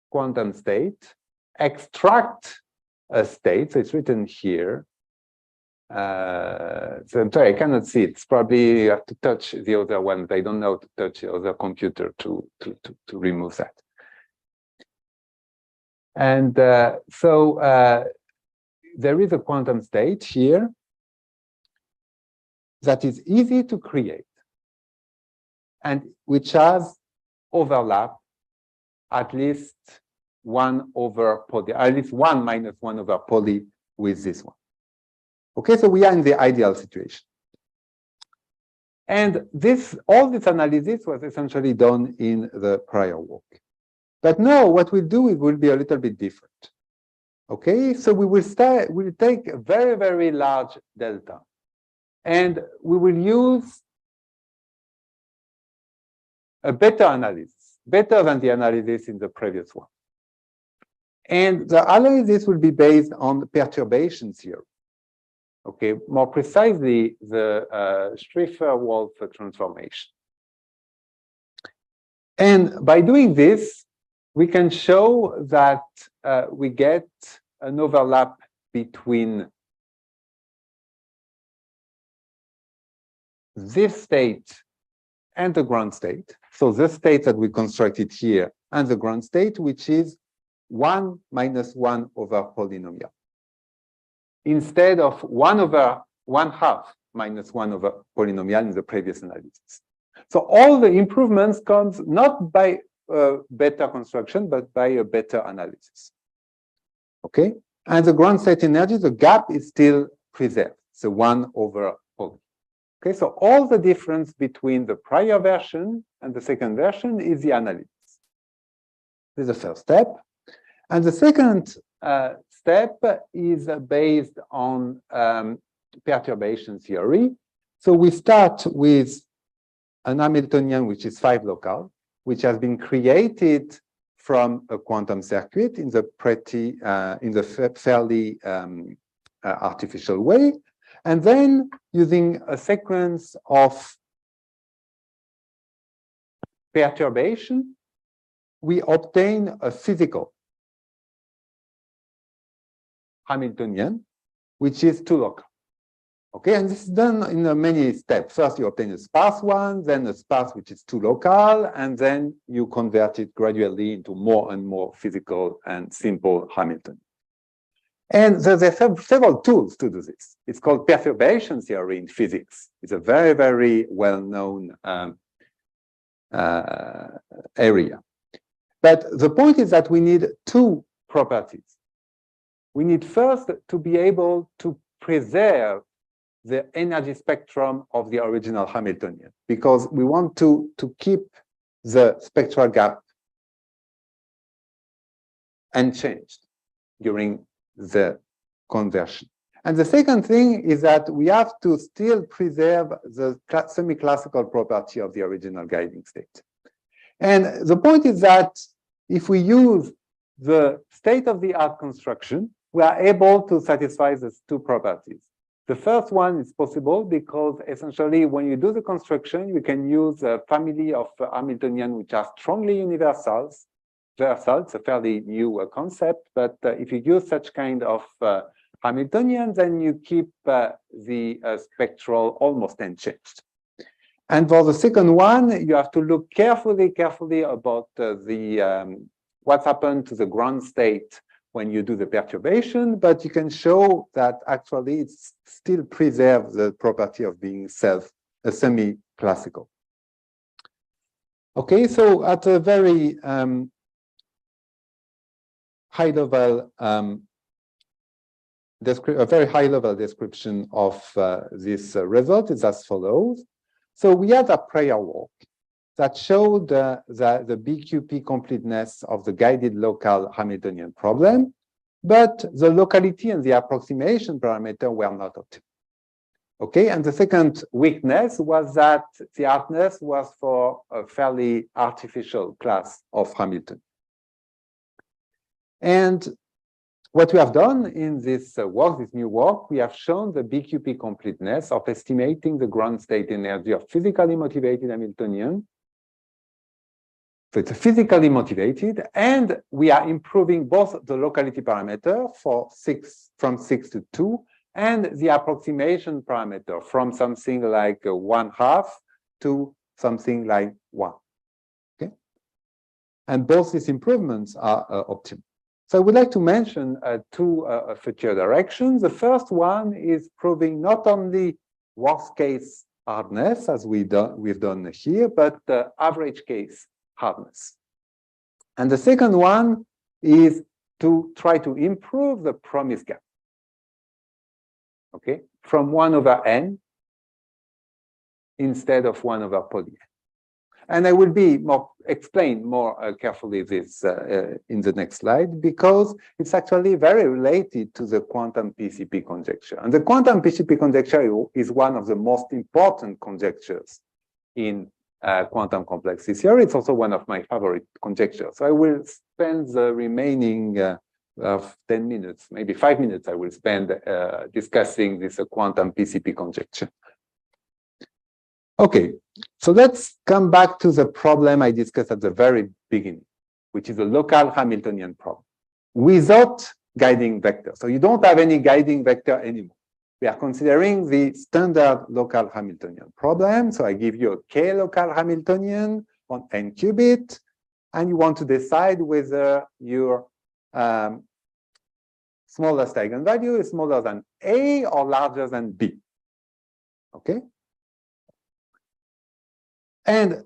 quantum state, extract a state. So it's written here. So I'm sorry, I cannot see it. It's probably you have to touch the other one. I don't know how to touch the other computer to remove that. And so there is a quantum state here that is easy to create and which has overlap at least 1 over poly, at least 1 minus 1 over poly with this one. Okay, so we are in the ideal situation. And all this analysis was essentially done in the prior work. But now what we'll do, it will be a little bit different. Okay, so we'll take a very, very large delta. And we will use a better analysis, better than the analysis in the previous one. And the analysis will be based on perturbation theory. Okay, more precisely, the Schrieffer-Wolff transformation. And by doing this, we can show that we get an overlap between this state and the ground state. So the state that we constructed here and the ground state, which is 1 minus 1 over polynomial, instead of 1 over 1/2 minus 1 over polynomial in the previous analysis. So all the improvements comes not by better construction, but by a better analysis. Okay, and the ground state energy, the gap is still preserved, so 1 over poly. Okay, so all the difference between the prior version and the second version is the analysis. This is the first step. And the second step is based on perturbation theory. So we start with an Hamiltonian which is 5 local, which has been created from a quantum circuit in the fairly artificial way, and then using a sequence of perturbation, we obtain a physical Hamiltonian, which is too local. Okay, and this is done in many steps. First, you obtain a sparse one, then a sparse which is too local, and then you convert it gradually into more and more physical and simple Hamiltonian. And there are several tools to do this. It's called perturbation theory in physics. It's a very, very well-known area. But the point is that we need two properties. We need first to be able to preserve the energy spectrum of the original Hamiltonian, because we want to keep the spectral gap unchanged during the conversion. And the second thing is that we have to still preserve the semi-classical property of the original guiding state. And the point is that if we use the state-of-the-art construction, we are able to satisfy these two properties. The first one is possible because essentially when you do the construction, you can use a family of Hamiltonian which are strongly universals. It's a fairly new concept, but if you use such kind of Hamiltonian, then you keep the spectral almost unchanged. And for the second one, you have to look carefully about what's happened to the ground state when you do the perturbation, but you can show that actually it still preserves the property of being semi-classical. Okay, so at a very high level, a very high level description of this result is as follows. So we had a prior work that showed the BQP completeness of the guided local Hamiltonian problem, but the locality and the approximation parameter were not optimal. Okay, and the second weakness was that the hardness was for a fairly artificial class of Hamilton. And what we have done in this work, this new work, we have shown the BQP completeness of estimating the ground state energy of physically motivated Hamiltonian. So it's physically motivated, and we are improving both the locality parameter from 6 to 2, and the approximation parameter from something like 1/2 to something like 1. Okay, and both these improvements are optimal. So I would like to mention two future directions. The first one is proving not only worst case hardness, as we've done here, but the average case hardness. And the second one is to try to improve the promise gap. Okay, from 1/n instead of 1/poly. And I will explain more carefully this in the next slide, because it's actually very related to the quantum PCP conjecture. And the quantum PCP conjecture is one of the most important conjectures in quantum complexity theory. It's also one of my favorite conjectures. So I will spend the remaining of 10 minutes, maybe 5 minutes, I will spend discussing this quantum PCP conjecture. Okay, so let's come back to the problem I discussed at the very beginning, which is a local Hamiltonian problem without guiding vector. So you don't have any guiding vector anymore. We are considering the standard local Hamiltonian problem. So I give you a K local Hamiltonian on n qubit, and you want to decide whether your smallest eigenvalue is smaller than A or larger than B. Okay. And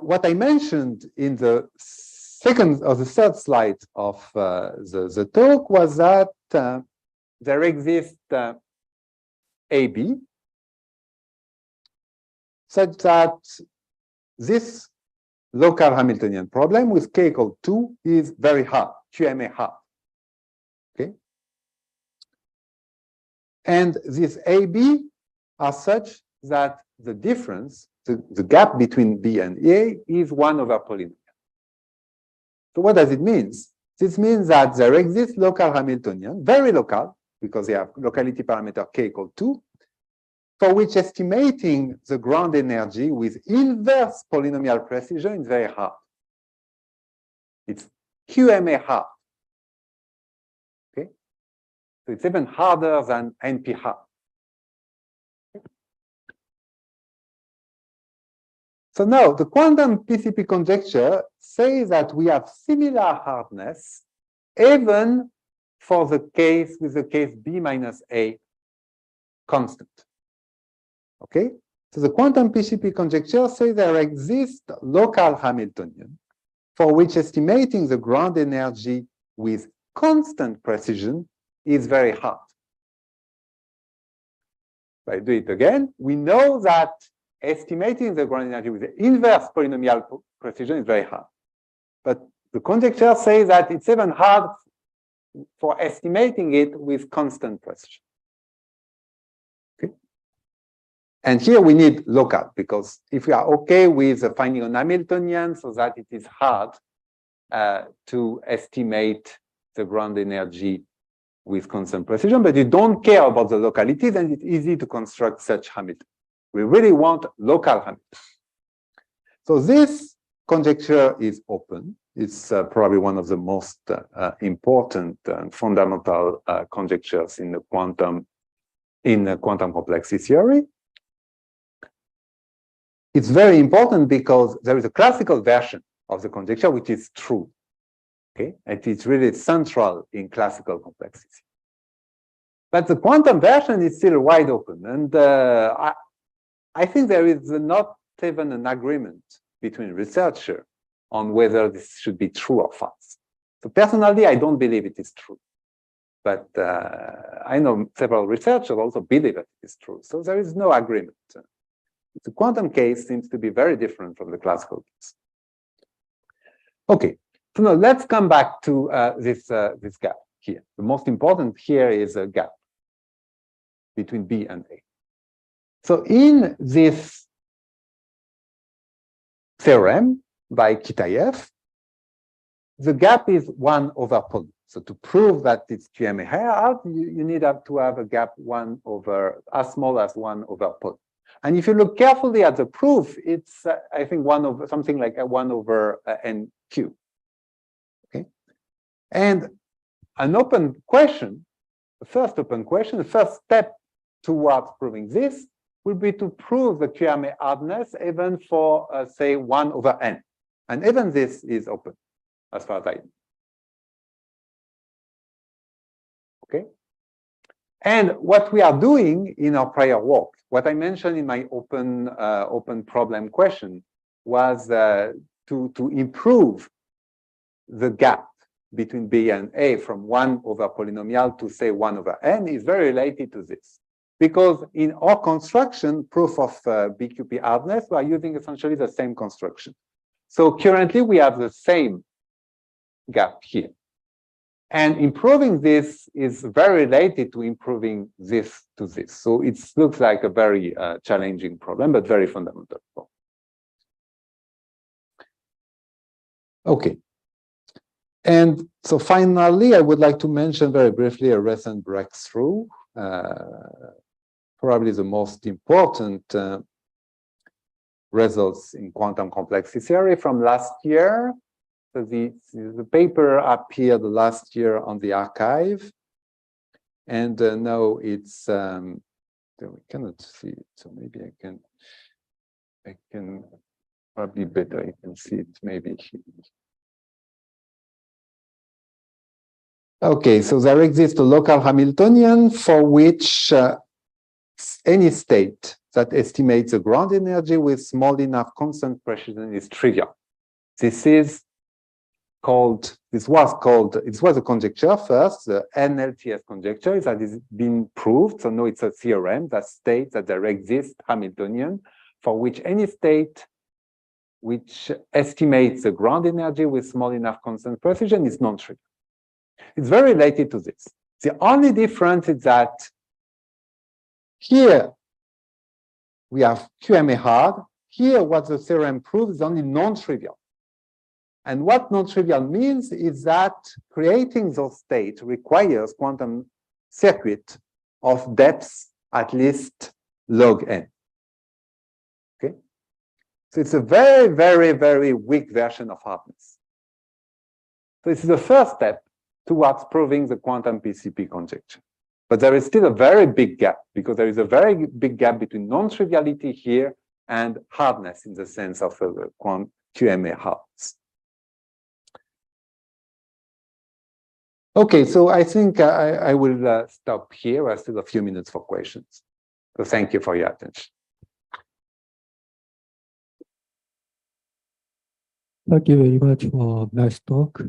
what I mentioned in the second or the third slide of the talk was that there exists AB, such that this local Hamiltonian problem with K equal 2 is very hard, QMA hard. Okay. And this AB are such that the difference, the gap between B and A is 1/polynomial. So what does it mean? This means that there exists local Hamiltonian, very local, because they have locality parameter k equal 2, for which estimating the ground energy with inverse polynomial precision is very hard. It's QMA hard. Okay? So it's even harder than NP hard. So now the quantum PCP conjecture says that we have similar hardness even for the case with the case B minus A constant. Okay? So the quantum PCP conjecture says there exists local Hamiltonian for which estimating the ground energy with constant precision is very hard. If I do it again, we know that estimating the ground energy with the inverse polynomial precision is very hard. But the conjecture says that it's even hard for estimating it with constant precision. Okay? And here we need local, because if we are okay with finding an Hamiltonian so that it is hard to estimate the ground energy with constant precision, but you don't care about the locality, then it's easy to construct such Hamilton. We really want local Hamilton. So this conjecture is open. It's probably one of the most important and fundamental conjectures in the quantum complexity theory. It's very important because there is a classical version of the conjecture which is true. Okay, and it's really central in classical complexity. But the quantum version is still wide open, and I think there is not even an agreement between researchers on whether this should be true or false. So personally, I don't believe it is true. But I know several researchers also believe that it is true. So there is no agreement. The quantum case seems to be very different from the classical case. Okay, so now let's come back to this gap here. The most important here is a gap between B and A. So in this theorem by Kitaev, the gap is 1 over poly. So to prove that it's QMA hard, you need to have a gap 1 over, as small as 1 over poly. And if you look carefully at the proof, it's, I think, 1 over something like a 1 over NQ. Okay. And an open question, the first open question, the first step towards proving this would be to prove the QMA hardness even for, say, 1 over N. And even this is open, as far as I know. Okay. And what we are doing in our prior work, what I mentioned in my open problem question, was to improve the gap between B and A from 1 over polynomial to, say, 1 over N is very related to this. Because in our construction, proof of BQP hardness, we are using essentially the same construction. So currently, we have the same gap here. And improving this is very related to improving this to this. So it looks like a very challenging problem, but very fundamental problem. Okay. And so finally, I would like to mention very briefly a recent breakthrough, probably the most important results in quantum complexity theory from last year. So the paper appeared last year on the archive, and now it's we cannot see it, so maybe I can probably better you can see it maybe here. Okay, so there exists a local Hamiltonian for which any state that estimates the ground energy with small enough constant precision is trivial. This was a conjecture first, the NLTS conjecture that is being proved. So now it's a theorem that states that there exists Hamiltonian for which any state which estimates the ground energy with small enough constant precision is non-trivial. It's very related to this. The only difference is that here we have QMA hard. Here, what the theorem proves is only non-trivial. And what non-trivial means is that creating those states requires quantum circuit of depth at least log n. Okay? So it's a very, very, very weak version of hardness. So this is the first step towards proving the quantum PCP conjecture. But there is still a very big gap, because there is a very big gap between non-triviality here and hardness in the sense of QMA hardness. Okay, so I think I will stop here. I still have a few minutes for questions. So thank you for your attention. Thank you very much for nice talk.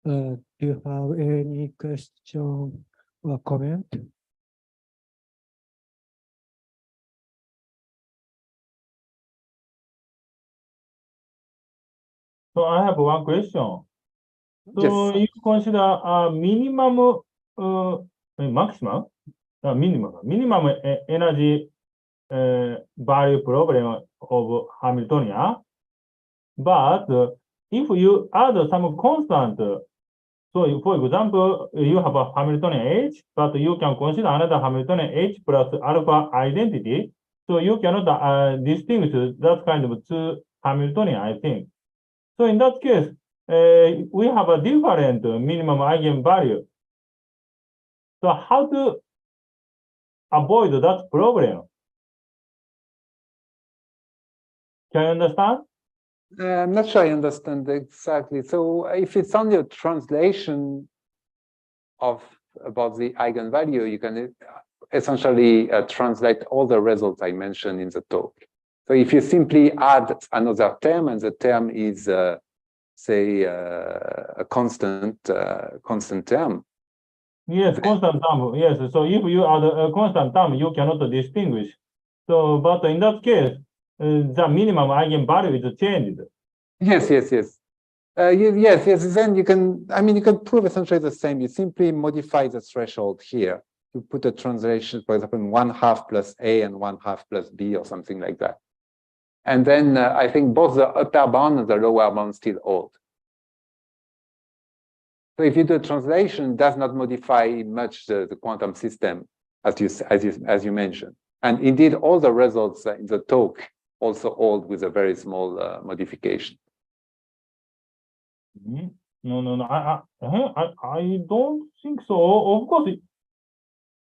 Do you have any question or comment? So I have one question. So Yes. you consider a minimum, maximum, minimum energy value problem of Hamiltonian. But if you add some constant, so for example, you have a Hamiltonian H, but you can consider another Hamiltonian H plus alpha identity. So you cannot distinguish that kind of two Hamiltonian, I think. So in that case, we have a different minimum eigenvalue. So how to avoid that problem? Can you understand? I'm not sure I understand exactly. So if it's only a translation of about the eigenvalue, you can essentially translate all the results I mentioned in the talk. So if you simply add another term, and the term is say a constant term. Yes, constant term. Yes. So if you add a constant term, you cannot distinguish. So, but in that case, the minimum eigenvalue is changed. Yes. Yes. Then you can, I mean, you can prove essentially the same. You simply modify the threshold here. You put a translation, for example, 1/2 plus A and 1/2 plus B or something like that. And then I think both the upper bound and the lower bound still hold. So if you do a translation, it does not modify much the quantum system, as you mentioned. And indeed, all the results in the talk also hold with a very small modification. No. I don't think so. Of course,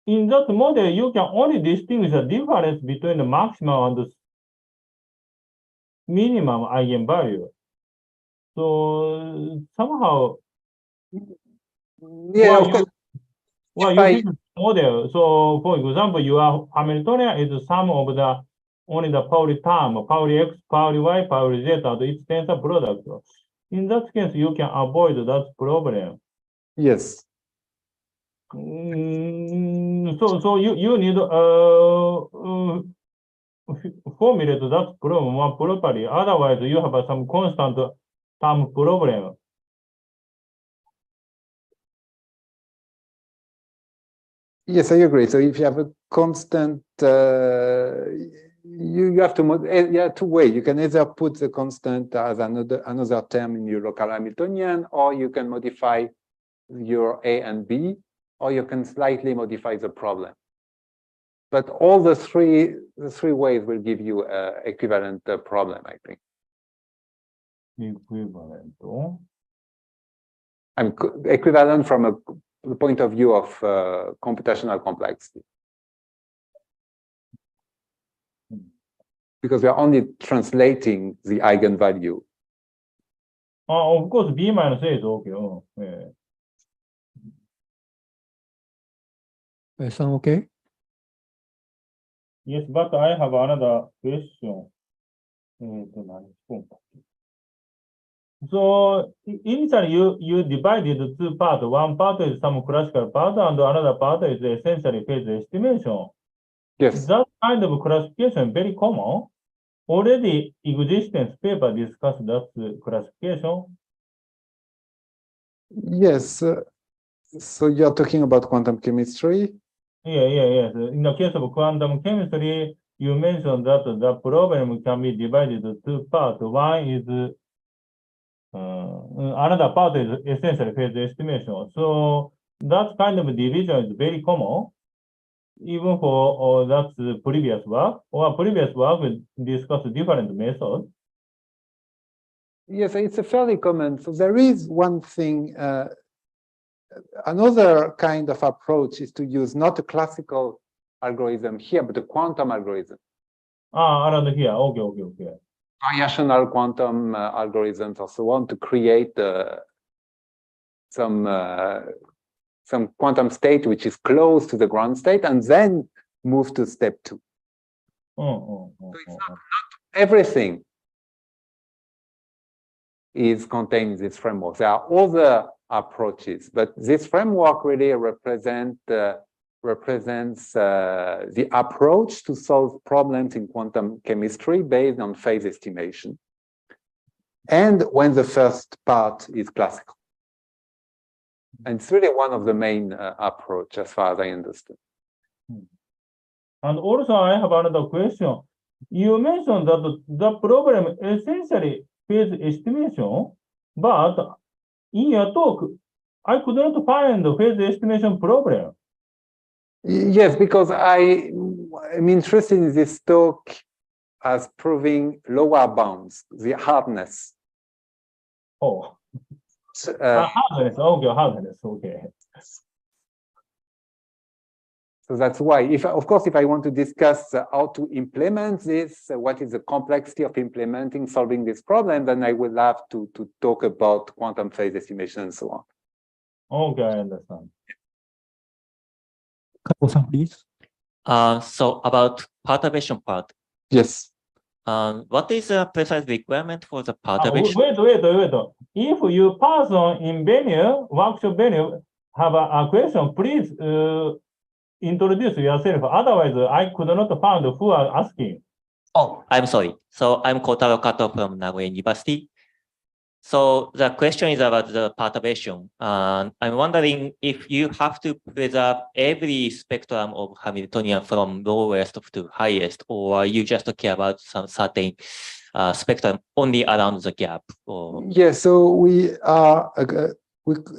in that model, you can only distinguish the difference between the maximum and the minimum eigenvalue. So somehow, Yeah, of course. you pick model. So for example, your Hamiltonian is sum of the only the Pauli term, Pauli X, Pauli Y, Pauli Z, and its tensor product. In that case, you can avoid that problem. Yes. So you need formulate that problem more properly. Otherwise, you have some constant term problem. Yes, I agree. So if you have a constant, you have to two ways. You can either put the constant as another term in your local Hamiltonian, or you can modify your A and B, or you can slightly modify the problem. But all the three ways will give you an equivalent problem, I think. Equivalent. I'm equivalent from the point of view of computational complexity. Because we are only translating the eigenvalue. Of course, B minus A is okay. Sound okay? Yes, but I have another question. So initially you divided two parts. One part is some classical part and another part is essentially phase estimation. Yes. That kind of classification is very common. Already existence paper discussed that classification. Yes. So you're talking about quantum chemistry? Yes. In the case of quantum chemistry, you mentioned that the problem can be divided into two parts. One is Another part is essentially phase estimation. So that kind of division is very common, even for that's previous work, or previous work we discuss different methods. Yes, it's a fairly common. So there is one thing, another kind of approach is to use not a classical algorithm here, but a quantum algorithm. Around here. Okay. Variational quantum algorithms or so on to create some quantum state which is close to the ground state and then move to step 2. So it's not everything is contained in this framework. There are other approaches, but this framework really represents the approach to solve problems in quantum chemistry based on phase estimation. And when the first part is classical. And it's really one of the main approach as far as I understand. And also I have another question. You mentioned that the problem essentially phase estimation, but in your talk, I could not find the phase estimation problem. Yes, because I'm interested in this talk as proving lower bounds, the hardness. Oh, hardness. Okay. So that's why, of course, if I want to discuss how to implement this, what is the complexity of implementing, solving this problem, then I will have to talk about quantum phase estimation and so on. Okay, I understand. Kato-san, please. So about perturbation part, Yes. what is the precise requirement for the Wait. perturbation? If you person in venue, workshop venue, have a question, please introduce yourself. Otherwise, I could not find who are asking. Oh, I'm sorry. So I'm Kotaro Kato from Nagoya University. So the question is about the perturbation. I'm wondering if you have to preserve every spectrum of Hamiltonian from lowest to highest, or you just care about some certain spectrum only around the gap? Or... Yes, so we are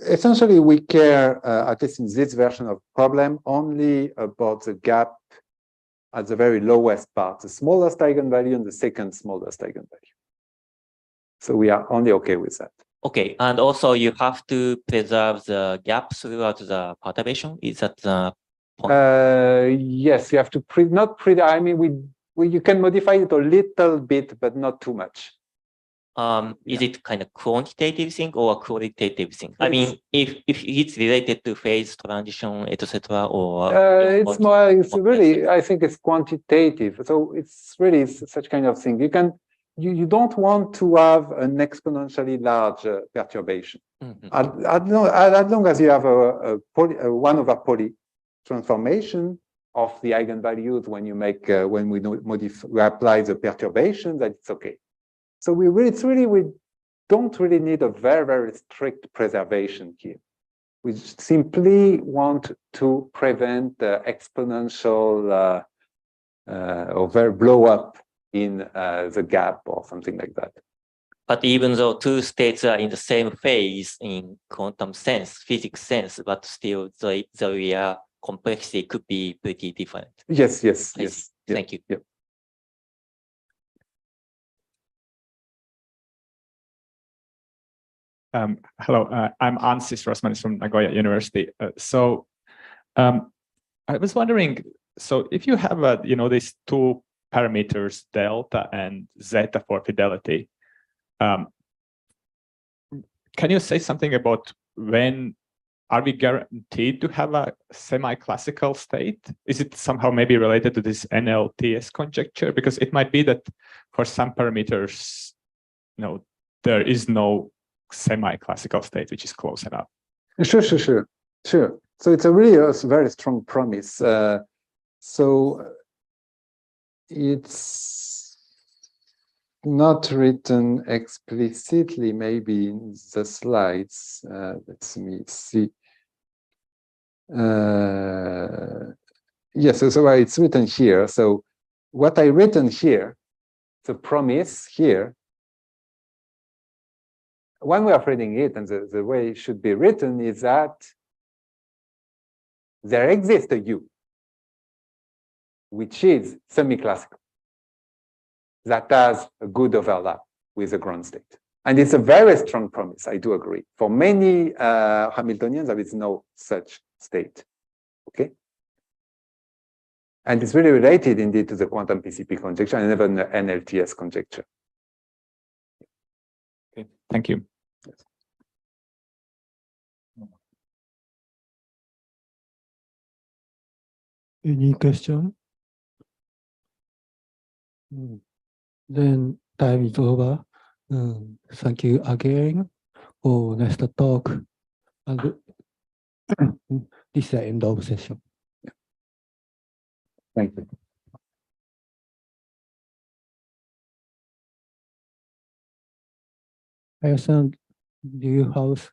essentially we care, at least in this version of problem, only about the gap at the very lowest part, the smallest eigenvalue and the second smallest eigenvalue. So we are only okay with that. Okay, and also you have to preserve the gap throughout the perturbation. Is that the point? Yes, you have to I mean, you can modify it a little bit, but not too much. Is it kind of quantitative thing or a qualitative thing? I mean, if it's related to phase transition, etc., or it's really, I think it's quantitative. So it's really such kind of thing. You don't want to have an exponentially large perturbation. Mm-hmm. As long as you have a 1 over poly transformation of the eigenvalues when you make when we apply the perturbation, that it's okay. So we don't really need a very, very strict preservation here. We simply want to prevent exponential or very blow up in the gap or something like that. But even though two states are in the same phase in quantum sense, physics sense, but still the real complexity could be pretty different. Yes. Thank you. Yeah. Hello, I'm Ansis Rosmanis from Nagoya University. I was wondering, so if you have these two parameters, delta and zeta for fidelity, can you say something about when are we guaranteed to have a semi-classical state? Is it somehow maybe related to this NLTS conjecture? Because it might be that for some parameters, there is no semi-classical state which is close enough. Sure. So it's a very strong promise. So it's not written explicitly, maybe in the slides. Let me see. Yes, so it's written here. So what I written here, the promise here, one way of reading it, and the way it should be written, is that there exists a U, which is semi-classical, that has a good overlap with the ground state. And it's a very strong promise, I do agree. For many Hamiltonians, there is no such state, okay? And it's really related indeed to the quantum PCP conjecture and even the NLTS conjecture. Okay, thank you. Yes. Any question? Then time is over. Thank you again for next talk. And this is the end of session. Thank you. Ayasan, do you have